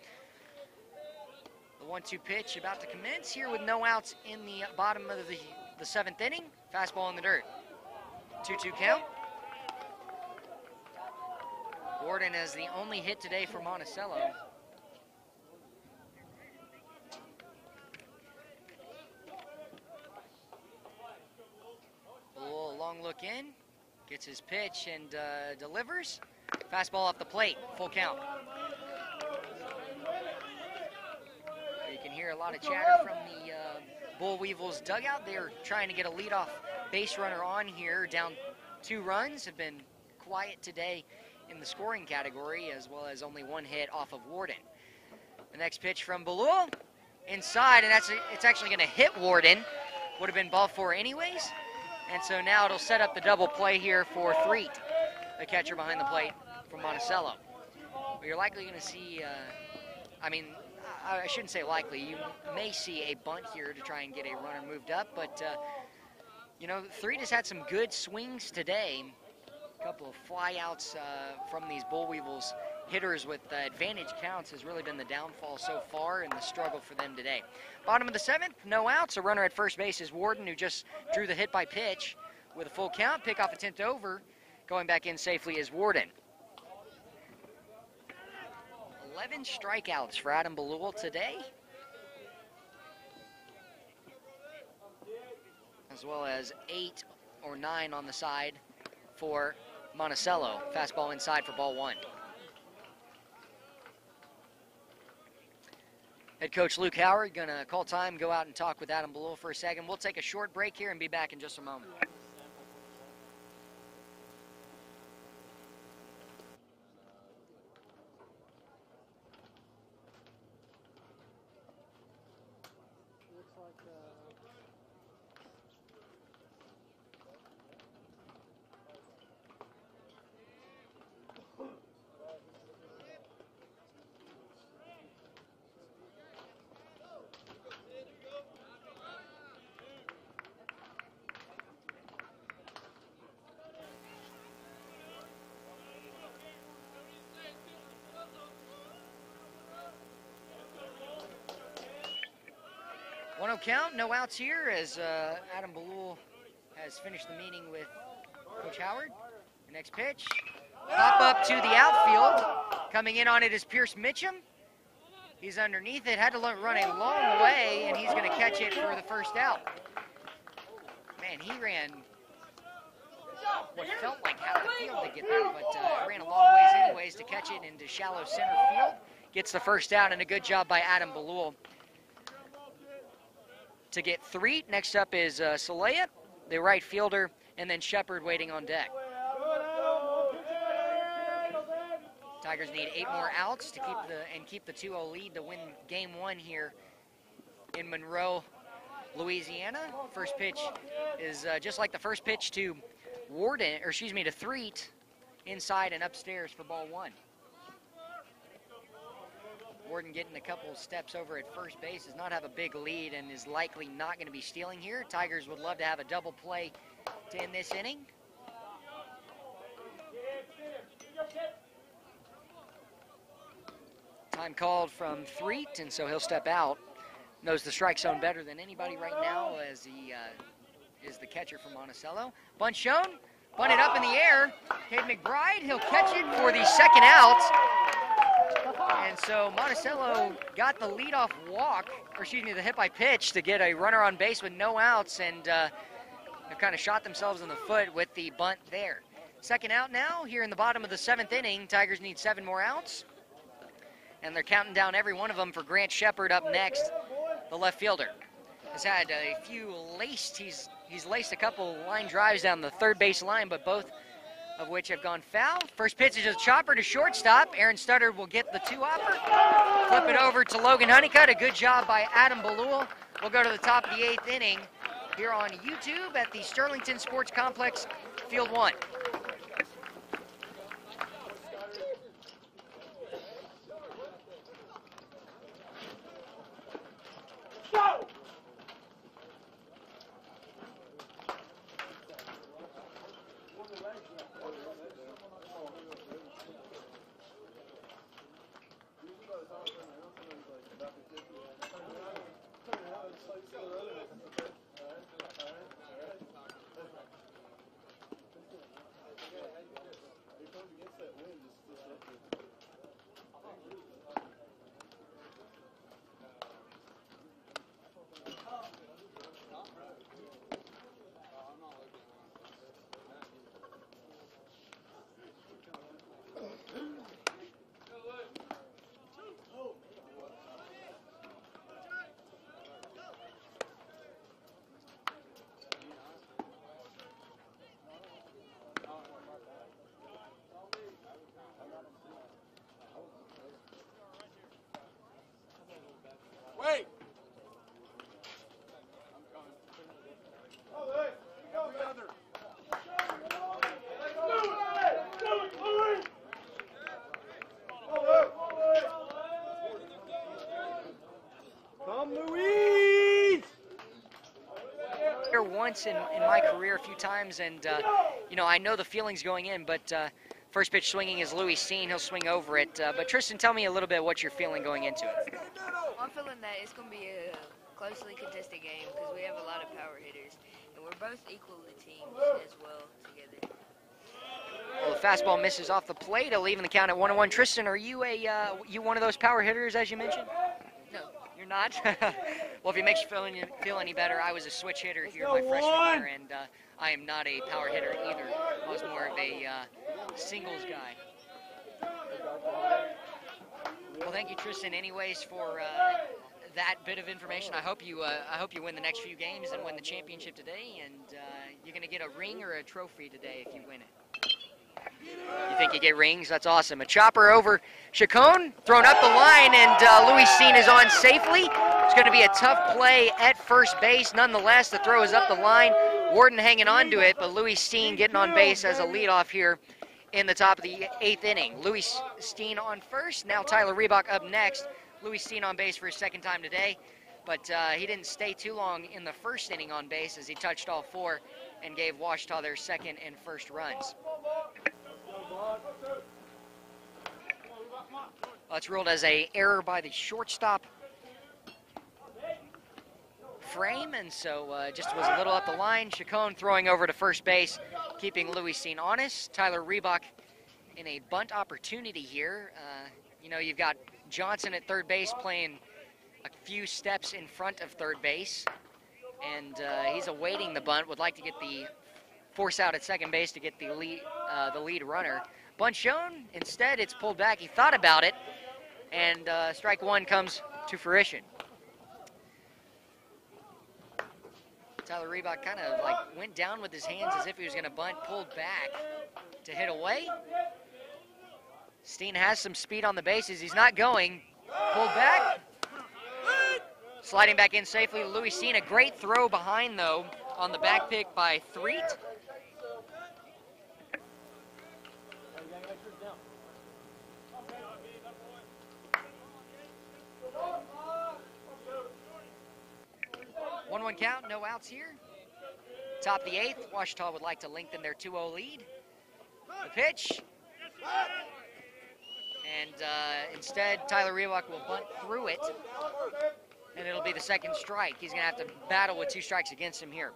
The 1-2 pitch about to commence here with no outs in the bottom of the 7th inning. Fastball in the dirt. 2-2 count. Warden has the only hit today for Monticello. A little long look in, gets his pitch and delivers. Fastball off the plate, full count. You can hear a lot of chatter from the Bull Weevils dugout. They're trying to get a leadoff base runner on here. Down 2 runs, have been quiet today in the scoring category, as well as only 1 hit off of Warden. The next pitch from Balul, inside, and it's actually going to hit Warden. Would have been ball 4 anyways. And so now it'll set up the double play here for Threet, the catcher behind the plate from Monticello. But you're likely going to see, I shouldn't say likely, you may see a bunt here to try and get a runner moved up, but you know, Threet has had some good swings today. A couple of flyouts from these Bull Weevils hitters with advantage counts has really been the downfall so far and the struggle for them today. Bottom of the 7th, no outs. A runner at first base is Warden, who just drew the hit by pitch with a full count. Pickoff attempt over. Going back in safely is Warden. 11 strikeouts for Adam Balul today, as well as 8 or 9 on the side for Monticello. Fastball inside for ball 1. Head coach Luke Howard gonna call time, go out and talk with Adam Balul for a second. We'll take a short break here and be back in just a moment. One-oh count, no outs here as Adam Balul has finished the meeting with Coach Howard. The next pitch, pop up to the outfield. Coming in on it is Pierce Mitchum. He's underneath it, had to run a long way, and he's going to catch it for the first out. Man, he ran what felt like half the field to get there, but ran a long ways anyways to catch it into shallow center field. Gets the first out, and a good job by Adam Balul to get 3. Next up is Salea, the right fielder, and then Shepard waiting on deck. Tigers need 8 more outs to keep the 2-0 lead to win game 1 here in Monroe, Louisiana. First pitch is just like the first pitch to to Threet, inside and upstairs for ball 1. Warden getting a couple steps over at first base, does not have a big lead and is likely not going to be stealing here. Tigers would love to have a double play to end this inning. Time called from Threet, and so he'll step out. Knows the strike zone better than anybody right now, as he is the catcher from Monticello. Bunt shown, bunted up in the air. Cade McBride, he'll catch it for the second out. And so Monticello got the leadoff walk, the hit by pitch to get a runner on base with no outs, and they've kind of shot themselves in the foot with the bunt there. Second out now here in the bottom of the 7th inning. Tigers need 7 more outs, and they're counting down every one of them for Grant Shepard up next, the left fielder. Has had a few he's laced a couple line drives down the third base line, but both of which have gone foul. First pitch is a chopper to shortstop. Aaron Studdard will get the 2-hopper. Flip it over to Logan Honeycutt. A good job by Adam Balul. We'll go to the top of the 8th inning here on YouTube at the Sterlington Sports Complex, Field 1. once in my career a few times, and you know, I know the feelings going in, but first pitch swinging is Louis Steen. He'll swing over it. But Tristan, tell me a little bit what you're feeling going into it.
I'm feeling that it's going to be a closely contested game because we have a lot of power hitters, and we're both equal teams as well together.
Well, the fastball misses off the plate, leaving the count at 1-1. Tristan, are you you one of those power hitters, as you mentioned?
No.
You're not? Well, if it makes you feel any better, I was a switch hitter here my freshman year, and I am not a power hitter either. I was more of a singles guy. Well, thank you, Tristan, anyways, for that bit of information. I hope you win the next few games and win the championship today, and you're going to get a ring or a trophy today if you win it. You think you get rings? That's awesome. A chopper over Chacon, thrown up the line, and Louis Steen is on safely. It's going to be a tough play at first base. Nonetheless, the throw is up the line. Warden hanging on to it, but Louis Steen getting on base as a leadoff here in the top of the 8th inning. Louis Steen on first. Now Tyler Reebok up next. Louis Steen on base for his second time today, but he didn't stay too long in the first inning on base as he touched all 4 and gave Ouachita their second and first runs. Well, it's ruled as an error by the shortstop frame, and so just was a little up the line. Chacon throwing over to first base, keeping Louis Steen honest. Tyler Reebok in a bunt opportunity here. You know, you've got Johnson at third base playing a few steps in front of third base, and he's awaiting the bunt, would like to get the force out at second base to get the lead runner. Bunt shown, instead it's pulled back. He thought about it, and strike 1 comes to fruition. Tyler Reebok kind of like went down with his hands as if he was going to bunt, pulled back to hit away. Steen has some speed on the bases. He's not going. Pulled back. Sliding back in safely, Louis Steen. A great throw behind, though, on the back pick by Threet. One count, no outs here. Top of the 8th, Ouachita would like to lengthen their 2-0 lead. The pitch. And instead, Tyler Reebok will bunt through it, and it'll be the second strike. He's going to have to battle with 2 strikes against him here.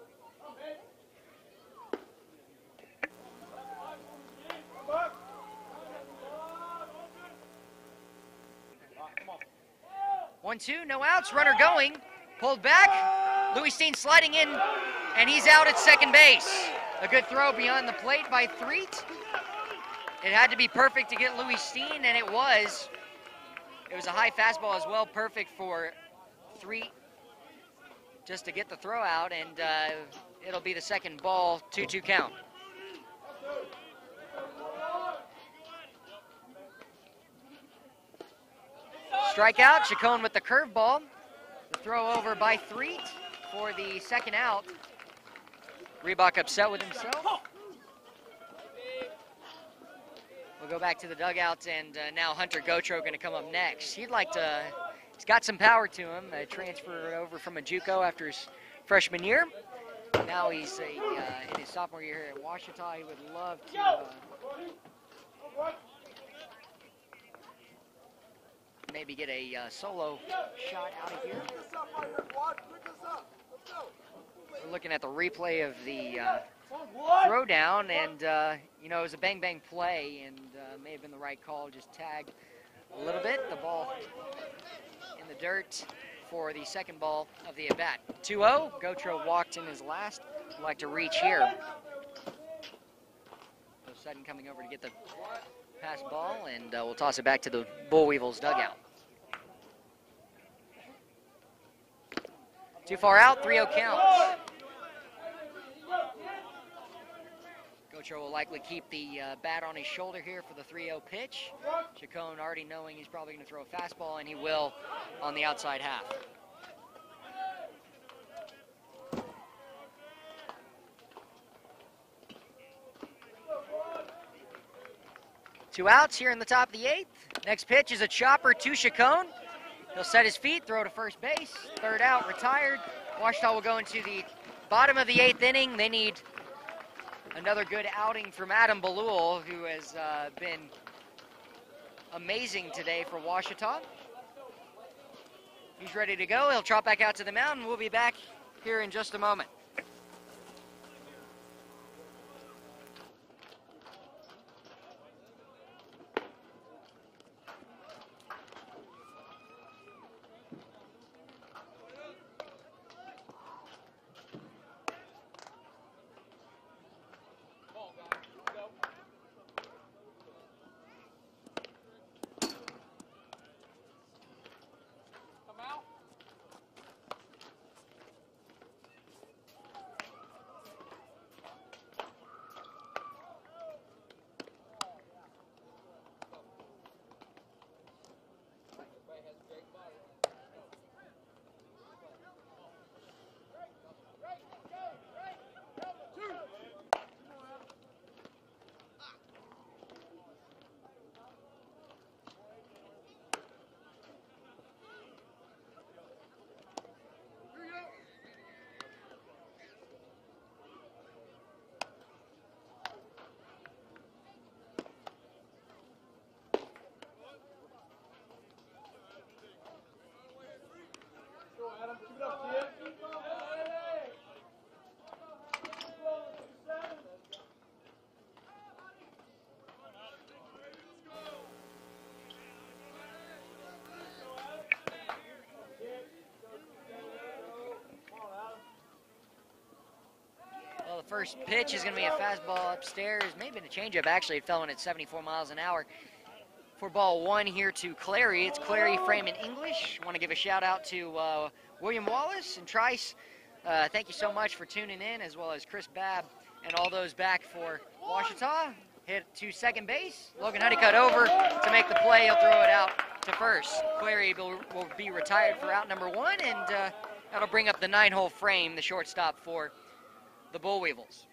One, two, no outs, runner going, pulled back. Louis Steen sliding in, and he's out at second base. A good throw beyond the plate by Threet. It had to be perfect to get Louis Steen, and it was. It was a high fastball as well, perfect for Threet just to get the throw out, and it'll be the second ball, 2-2 count. Strikeout, Chacon with the curveball. The throw over by Threet for the second out. Reebok upset with himself. We'll go back to the dugout, and now Hunter Gotro going to come up next. He's got some power to him. Transferred over from a JUCO after his freshman year. Now he's in his sophomore year here at Ouachita. He would love to maybe get a solo shot out of here. We're looking at the replay of the throw down, and you know, it was a bang play, and may have been the right call. Just tagged a little bit. The ball in the dirt for the second ball of the at-bat. 2-0. Gotro walked in his last. Would like to reach here. Sutton coming over to get the pass ball, and we'll toss it back to the Bull Weevils dugout. Too far out, 3-0 count. Gotro will likely keep the bat on his shoulder here for the 3-0 pitch. Chacon already knowing he's probably going to throw a fastball, and he will on the outside half. Two outs here in the top of the 8th. Next pitch is a chopper to Chacon. He'll set his feet, throw to first base. Third out, retired. Ouachita will go into the Bottom of the 8th inning, they need another good outing from Adam Balul, who has been amazing today for Ouachita. He's ready to go. He'll trot back out to the mound, and we'll be back here in just a moment. Well, the first pitch is going to be a fastball upstairs, maybe a changeup. Actually, it fell in at 74 miles an hour. For ball one here to Clary. It's Clary, Frame, and English. I want to give a shout out to William Wallace and Trice. Thank you so much for tuning in, as well as Chris Babb and all those back for Ouachita. Hit to second base. Logan Honeycutt over to make the play. He'll throw it out to first. Clary will be retired for out number one, and that'll bring up the 9-hole Frame, the shortstop for the Bull Weevils.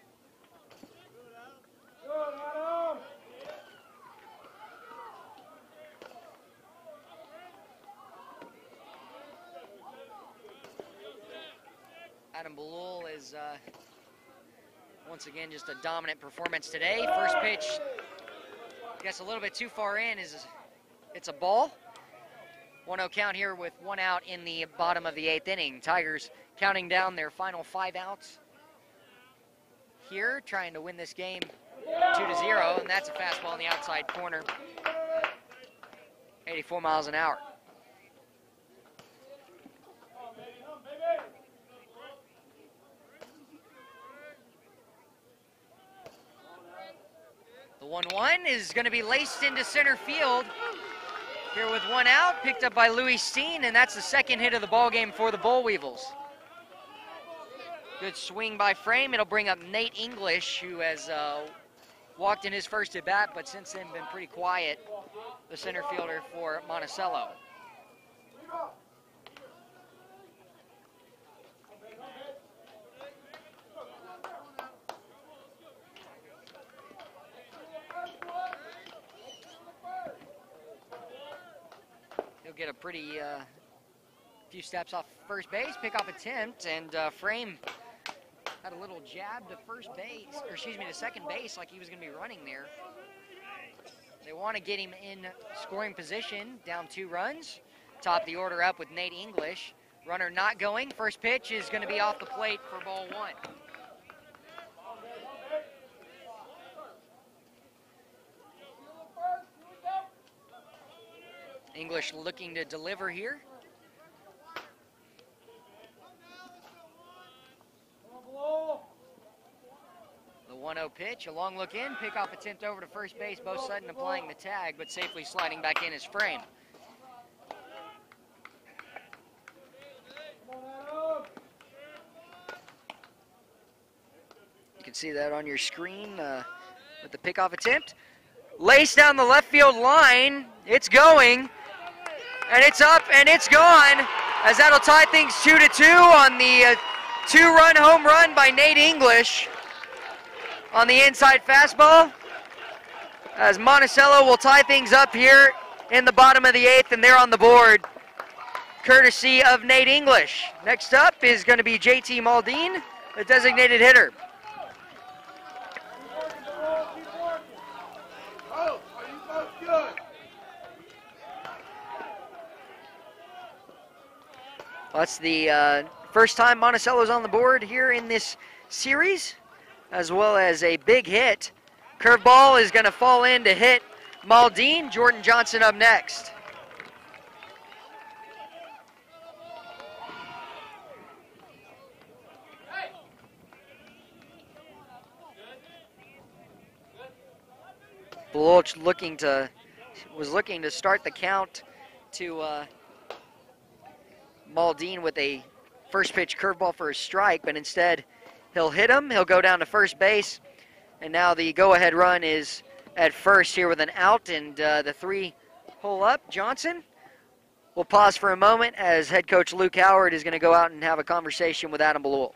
Adam Balul is once again just a dominant performance today. First pitch, I guess a little bit too far in, it's a ball. 1-0 count here with 1 out in the bottom of the 8th inning. Tigers counting down their final 5 outs here, trying to win this game 2-0, and that's a fastball in the outside corner, 84 miles an hour. The 1-1 is going to be laced into center field here with 1 out, picked up by Louis Steen, and that's the second hit of the ball game for the Bull Weevils. Good swing by Frame. It'll bring up Nate English, who has walked in his first at bat, but since then been pretty quiet, the center fielder for Monticello. He'll get a pretty few steps off first base, pickoff attempt, and Frame had a little jab to first base, or excuse me, to second base, like he was going to be running there. They want to get him in scoring position, down 2 runs. Top the order up with Nate English. Runner not going. First pitch is going to be off the plate for ball 1. English looking to deliver here. The 1-0 pitch, a long look in, pickoff attempt over to first base. Bo Sutton applying the tag, but safely sliding back in his Frame. You can see that on your screen with the pickoff attempt. Laced down the left field line, it's going, and it's up, and it's gone, as that'll tie things 2-2 on the 2-run home run by Nate English on the inside fastball, as Monticello will tie things up here in the bottom of the 8th, and they're on the board, courtesy of Nate English. Next up is going to be JT Maldine the designated hitter.
Oh, are you both good?
That's the first time Monticello's on the board here in this series, as well as a big hit. Curveball is going to fall in to hit Maldine. Jordan Johnson up next. Bulch was looking to start the count to Maldine with a first pitch curveball for a strike, but instead he'll hit him, he'll go down to first base, and now the go-ahead run is at first here with an out, and the 3-hole up. Johnson will pause for a moment as head coach Luke Howard is going to go out and have a conversation with Adam Belul.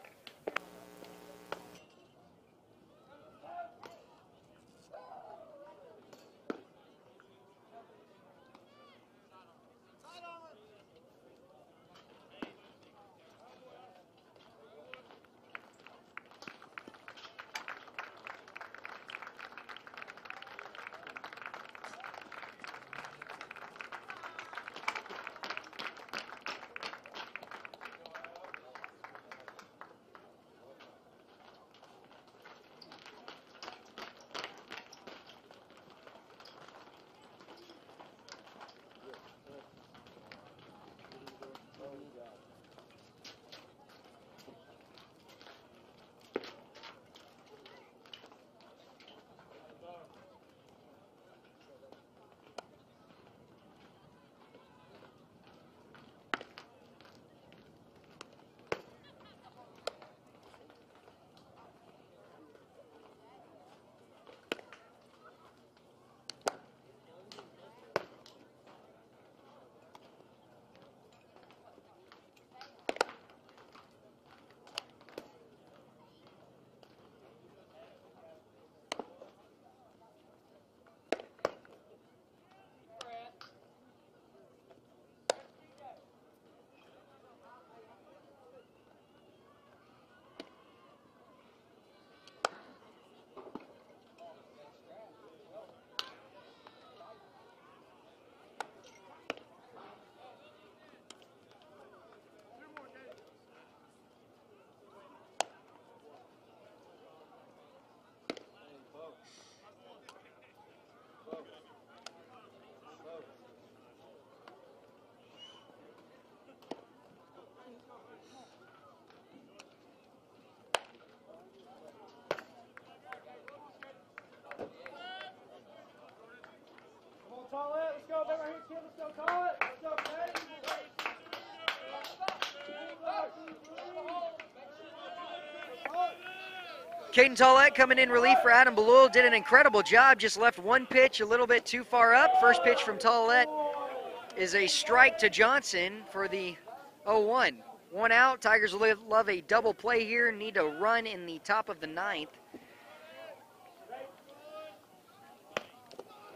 Let's go, back right here, let's go, call it. Let's go,
Caden Tollett coming in relief for Adam Belul, did an incredible job, just left one pitch a little bit too far up. First pitch from Tollett is a strike to Johnson for the 0-1. One out, Tigers will love a double play here, need a run in the top of the 9th.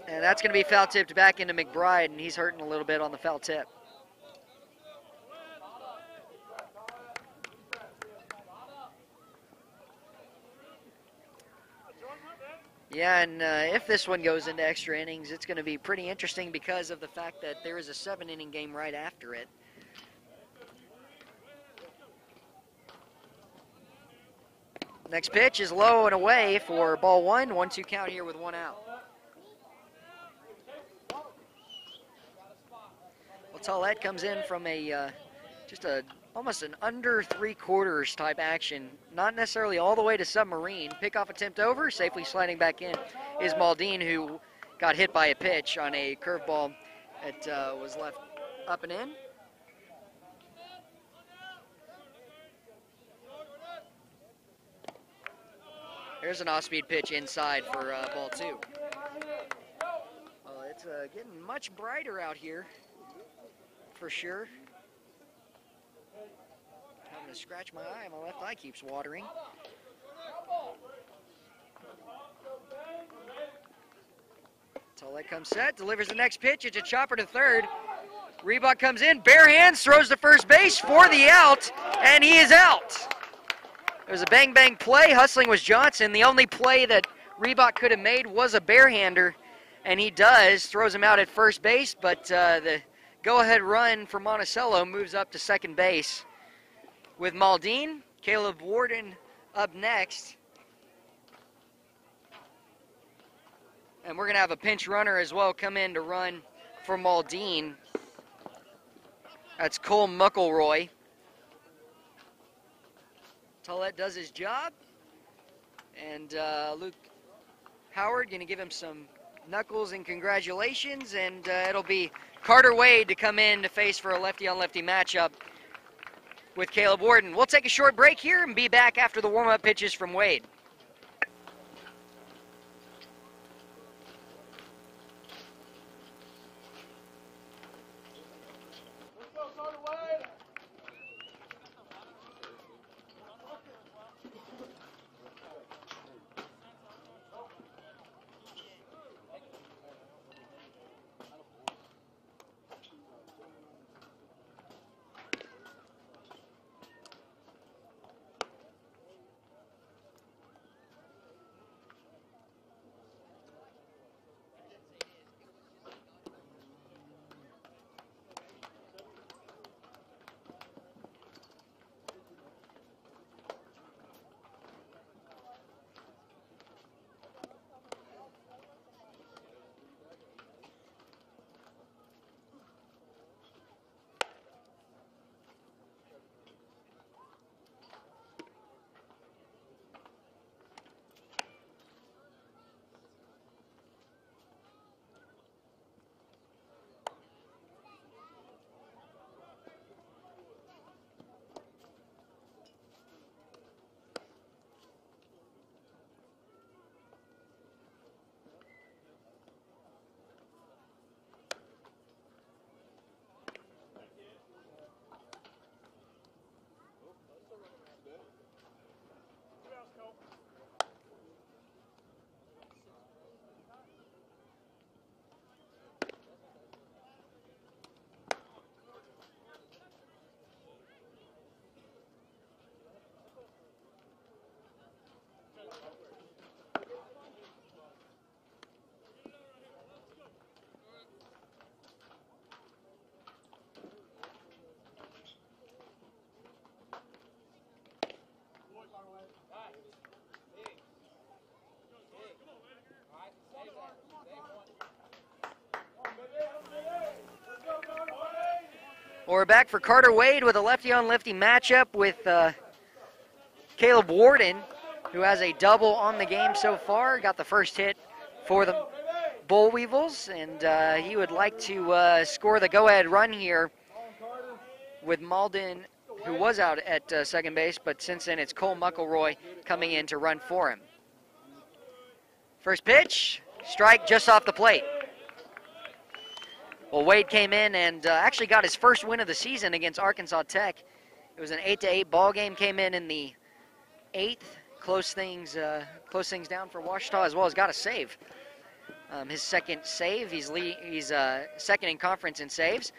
And that's going to be foul tipped back into McBride, and he's hurting a little bit on the foul tip. Yeah, and if this one goes into extra innings, it's going to be pretty interesting because of the fact that there is a 7-inning game right after it. Next pitch is low and away for ball 1. 1-2 count here with one out. Well, Tollett comes in from a almost an under 3/4 type action, not necessarily all the way to submarine. Pickoff attempt over, safely sliding back in is Maldine, who got hit by a pitch on a curveball that was left up and in. There's an off-speed pitch inside for ball 2. Well, it's getting much brighter out here, for sure. Having to scratch my eye, my left eye keeps watering. Tollett comes set, delivers the next pitch. It's a chopper to third. Reebok comes in, bare hands, throws to first base for the out, and he is out. It was a bang-bang play. Hustling was Johnson. The only play that Reebok could have made was a barehander, and he does. Throws him out at first base, but the go-ahead run for Monticello moves up to second base with Maldine. Caleb Warden up next. And we're going to have a pinch runner as well come in to run for Maldine. That's Cole Muckleroy. Tollett does his job. And Luke Howard going to give him some knuckles and congratulations. And it'll be Carter Wade to come in to face for a lefty-on-lefty matchup with Caleb Warden. We'll take a short break here and be back after the warm-up pitches from Wade. We're back for Carter Wade with a lefty-on-lefty matchup with Caleb Warden, who has a double on the game so far. Got the first hit for the Bull Weevils, and he would like to score the go-ahead run here with Maldon, who was out at second base, but since then it's Cole Muckleroy coming in to run for him. First pitch, strike just off the plate. Well, Wade came in and actually got his first win of the season against Arkansas Tech. It was an 8-8 ball game. Came in the 8th, close things down for Ouachita, as well as got a save. His second save. He's second in conference in saves.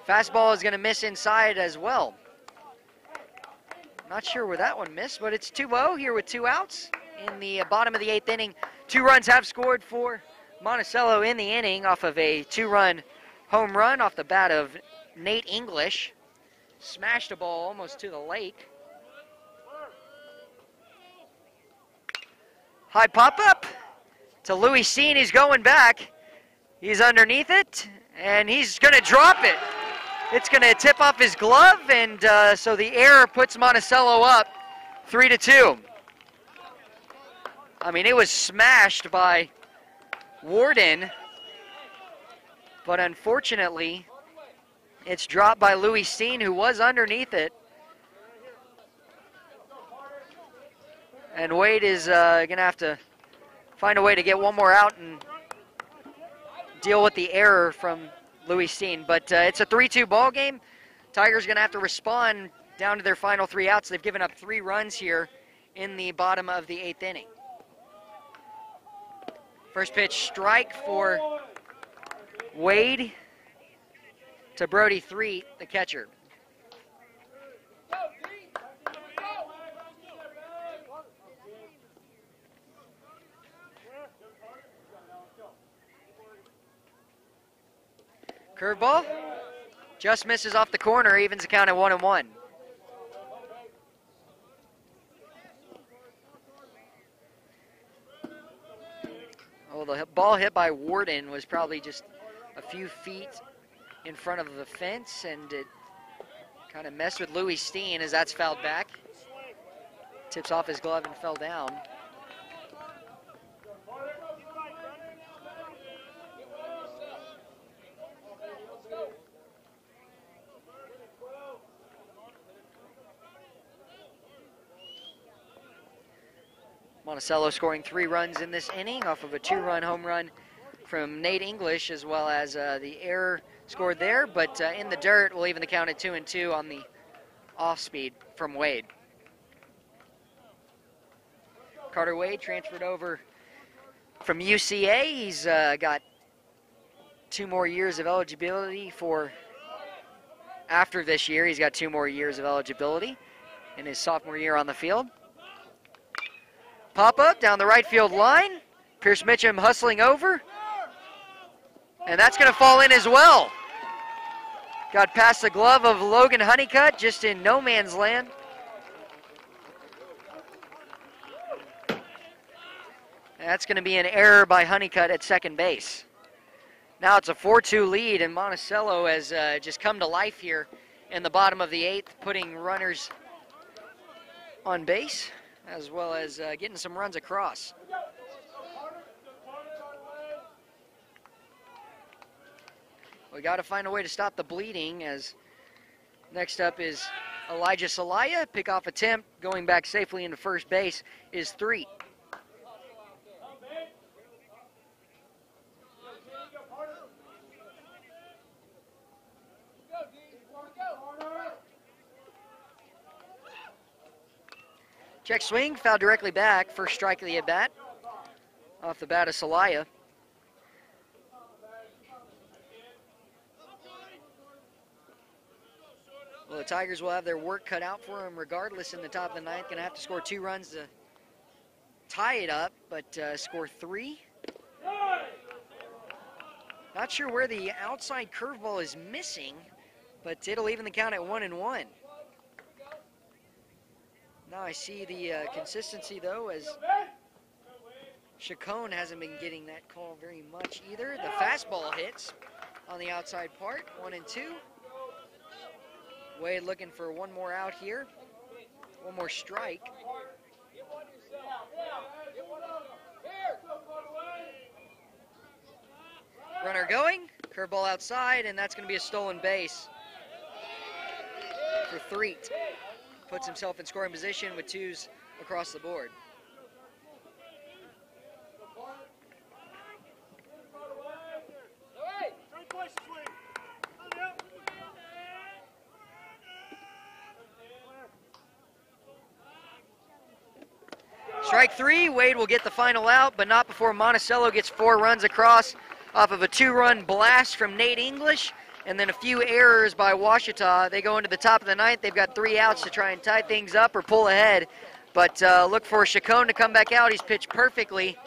Fastball is going to miss inside as well. Not sure where that one missed, but it's 2-0 here with 2 outs in the bottom of the 8th inning. 2 runs have scored for Monticello in the inning off of a 2-run home run off the bat of Nate English. Smashed a ball almost to the lake. High pop-up to Louis Seen. He's going back. He's underneath it, and he's going to drop it. It's going to tip off his glove, and so the error puts Monticello up 3-2. I mean, it was smashed by Warden, but unfortunately, it's dropped by Louis Steen, who was underneath it. And Wade is going to have to find a way to get one more out and deal with the error from Louis Steen. But it's a 3-2 ball game. Tigers going to have to respond down to their final 3 outs. They've given up 3 runs here in the bottom of the 8th inning. First pitch strike for Wade to Brody Threet, the catcher. Curveball. Just misses off the corner, evens the count at 1-1. Oh, the ball hit by Warden was probably just a few feet in front of the fence, and it kind of messed with Louis Steen as that's fouled back. Tips off his glove and fell down. Monticello scoring 3 runs in this inning off of a 2-run home run from Nate English, as well as the error scored there, but in the dirt we'll even the count at 2-2 on the off speed from Wade. Carter Wade transferred over from UCA. He's got 2 more years of eligibility for after this year. He's got 2 more years of eligibility in his sophomore year on the field. Pop up down the right field line. Pierce Mitchum hustling over. And that's going to fall in as well. Got past the glove of Logan Honeycutt, just in no man's land. That's going to be an error by Honeycutt at second base. Now it's a 4-2 lead, and Monticello has just come to life here in the bottom of the 8th, putting runners on base, as well as getting some runs across. We got to find a way to stop the bleeding, as next up is Elijah Salaya. Pickoff attempt, going back safely into first base, is 3. Check swing, foul directly back. First strike of the at-bat. Off the bat of Salaya. Well, the Tigers will have their work cut out for them regardless in the top of the 9th. Going to have to score 2 runs to tie it up, but score 3. Not sure where the outside curveball is missing, but it'll even the count at 1-1. Now I see the consistency, though, as Chacon hasn't been getting that call very much either. The fastball hits on the outside part, 1-2. Wade looking for one more out here, one more strike. Runner going, curveball outside, and that's going to be a stolen base for Threet. Puts himself in scoring position with 2s across the board. Strike 3, Wade will get the final out, but not before Monticello gets 4 runs across off of a 2-run blast from Nate English, and then a few errors by Ouachita. They go into the top of the 9th. They've got 3 outs to try and tie things up or pull ahead, but look for Chacon to come back out. He's pitched perfectly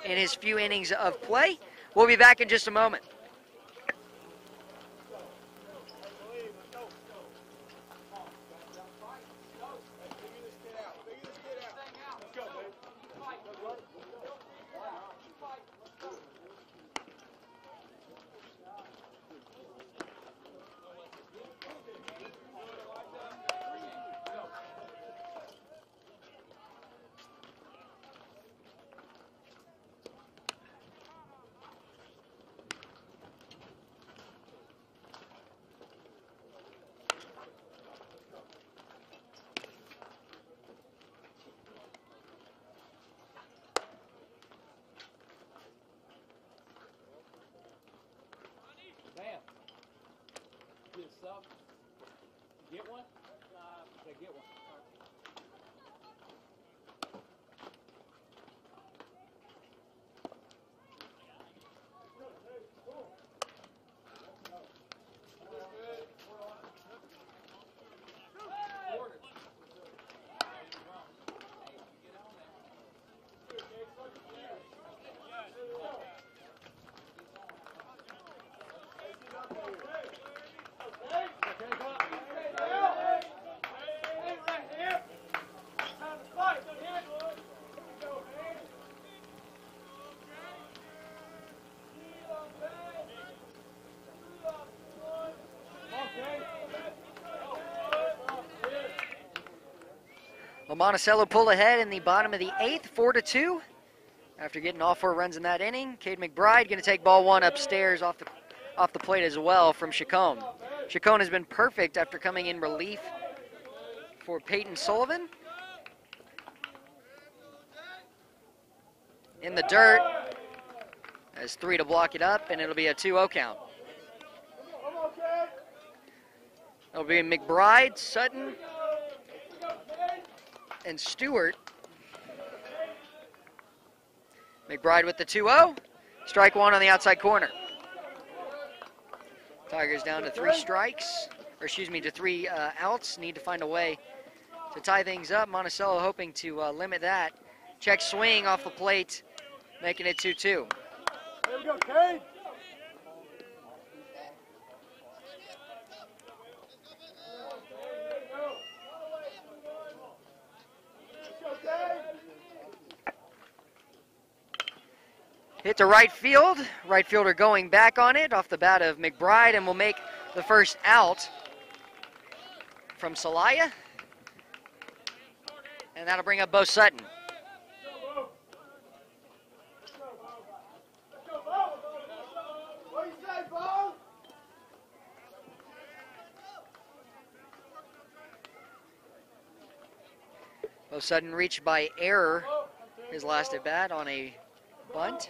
in his few innings of play. We'll be back in just a moment.
Get one? Say get one.
Well, Monticello pulled ahead in the bottom of the 8th, 4-2. After getting all 4 runs in that inning, Cade McBride going to take ball 1 upstairs off the plate as well from Chacon. Chacon has been perfect after coming in relief for Peyton Sullivan. In the dirt, has 3 to block it up, and it'll be a 2-0 count. It'll be McBride, Sutton, and Stewart. McBride with the 2-0. Strike 1 on the outside corner. Tigers down to 3 strikes, or excuse me, to 3 outs. Need to find a way to tie things up. Monticello hoping to limit that. Check swing off the plate, making it 2-2.
There we go, Cade.
Hit to right field. Right fielder going back on it off the bat of McBride, and will make the first out from Celaya. And that'll bring up Bo Sutton.
What do you say, Bo?
Bo Sutton reached by error his last at bat on a bunt.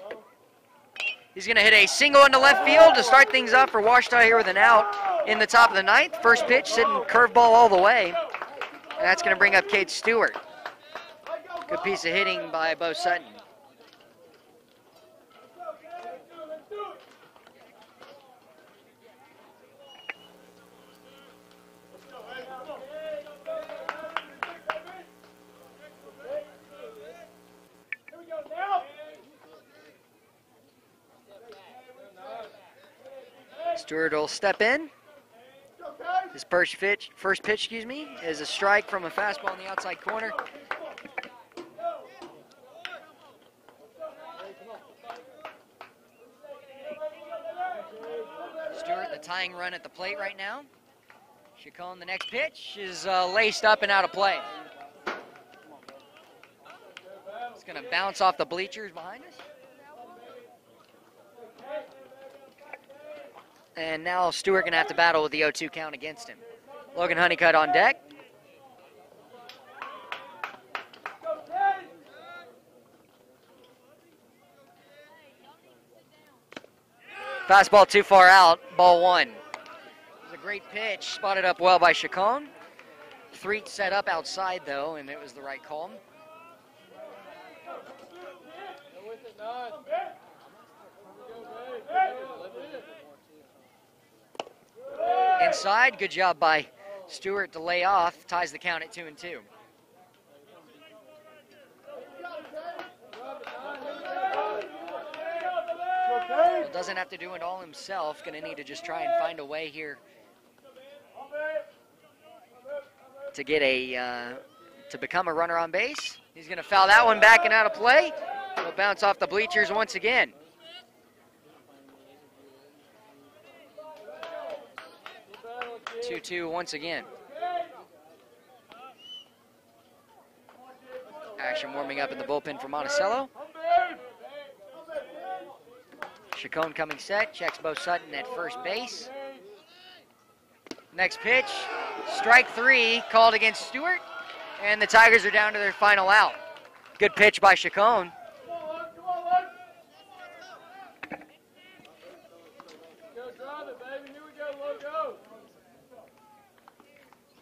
He's going to hit a single into left field to start things off for Ouachita here with an out in the top of the 9th. First pitch sitting curveball all the way. And that's going to bring up Cade Stewart. Good piece of hitting by Bo Sutton. Stewart will step in. His first pitch, is a strike from a fastball on the outside corner. Stewart, the tying run at the plate right now. Chacon, the next pitch, is laced up and out of play. It's going to bounce off the bleachers behind us. And now Stewart going to have to battle with the 0-2 count against him. Logan Honeycutt on deck. Fastball too far out, ball 1. It was a great pitch, spotted up well by Chacon. Threet set up outside though, and it was the right call. Inside, good job by Stewart to lay off, ties the count at 2-2. Well, doesn't have to do it all himself, gonna need to just try and find a way here to get to become a runner on base. He's gonna foul that one back and out of play. It'll bounce off the bleachers once again. 2-2 once again. Action warming up in the bullpen for Monticello. Chacon coming set, checks Bo Sutton at first base. Next pitch, strike 3, called against Stewart, and the Tigers are down to their final out. Good pitch by Chacon.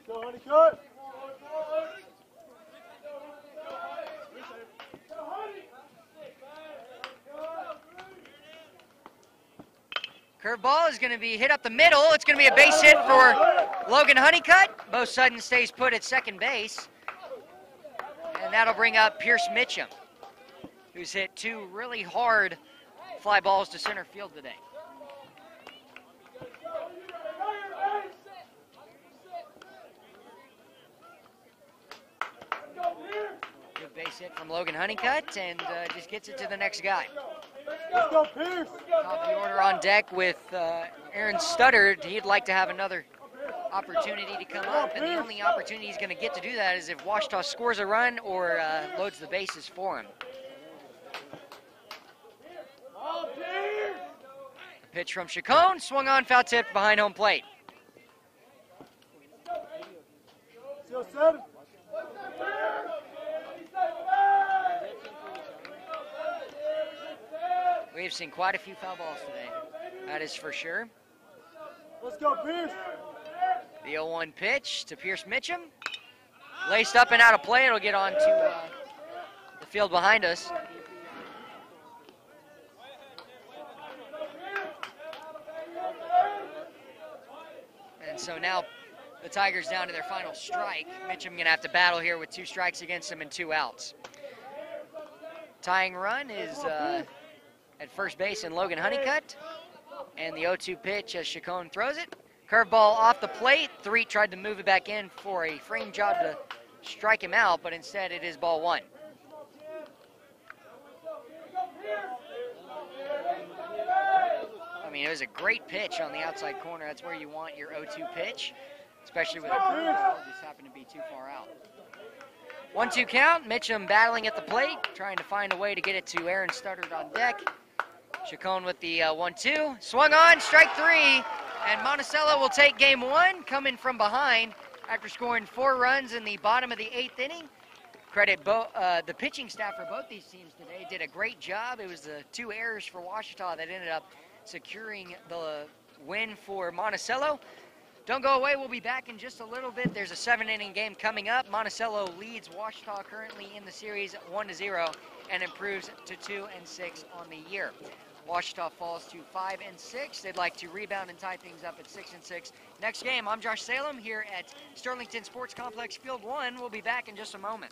Go, Honeycutt.
Curveball is going to be hit up the middle. It's going to be a base hit for Logan Honeycutt. Bo Sutton stays put at second base. And that'll bring up Pierce Mitchum, who's hit 2 really hard fly balls to center field today. Nice hit from Logan Honeycutt, and just gets it to the next guy.
Let's go, Pierce.
Top of the order on deck with Aaron Studdard. He'd like to have another opportunity to come up, and the only opportunity he's going to get to do that is if Ouachita scores a run or loads the bases for him. A pitch from Chacon, swung on, foul tip behind home plate.
Still 7.
We've seen quite a few foul balls today. That is for sure.
Let's go, Pierce.
The 0-1 pitch to Pierce Mitchum. Laced up and out of play. It'll get on to the field behind us. And so now the Tigers down to their final strike. Mitchum going to have to battle here with 2 strikes against him and 2 outs. Tying run is at first base in Logan Honeycutt. And the 0-2 pitch as Chacon throws it. Curveball off the plate. Threet tried to move it back in for a frame job to strike him out, but instead it is ball 1. I mean, it was a great pitch on the outside corner. That's where you want your 0-2 pitch, especially with a curveball. Just happened to be too far out. 1-2 count. Mitchum battling at the plate, trying to find a way to get it to Aaron Studdard on deck. Chacon with the 1-2. Swung on, strike 3. And Monticello will take game 1, coming from behind after scoring 4 runs in the bottom of the 8th inning. Credit the pitching staff for both these teams today. Did a great job. It was the 2 errors for Ouachita that ended up securing the win for Monticello. Don't go away. We'll be back in just a little bit. There's a 7-inning game coming up. Monticello leads Ouachita currently in the series 1-0 and improves to 2-6 on the year. Ouachita falls to 5-6. They'd like to rebound and tie things up at 6-6. Next game, I'm Josh Salem here at Sterlington Sports Complex Field 1. We'll be back in just a moment.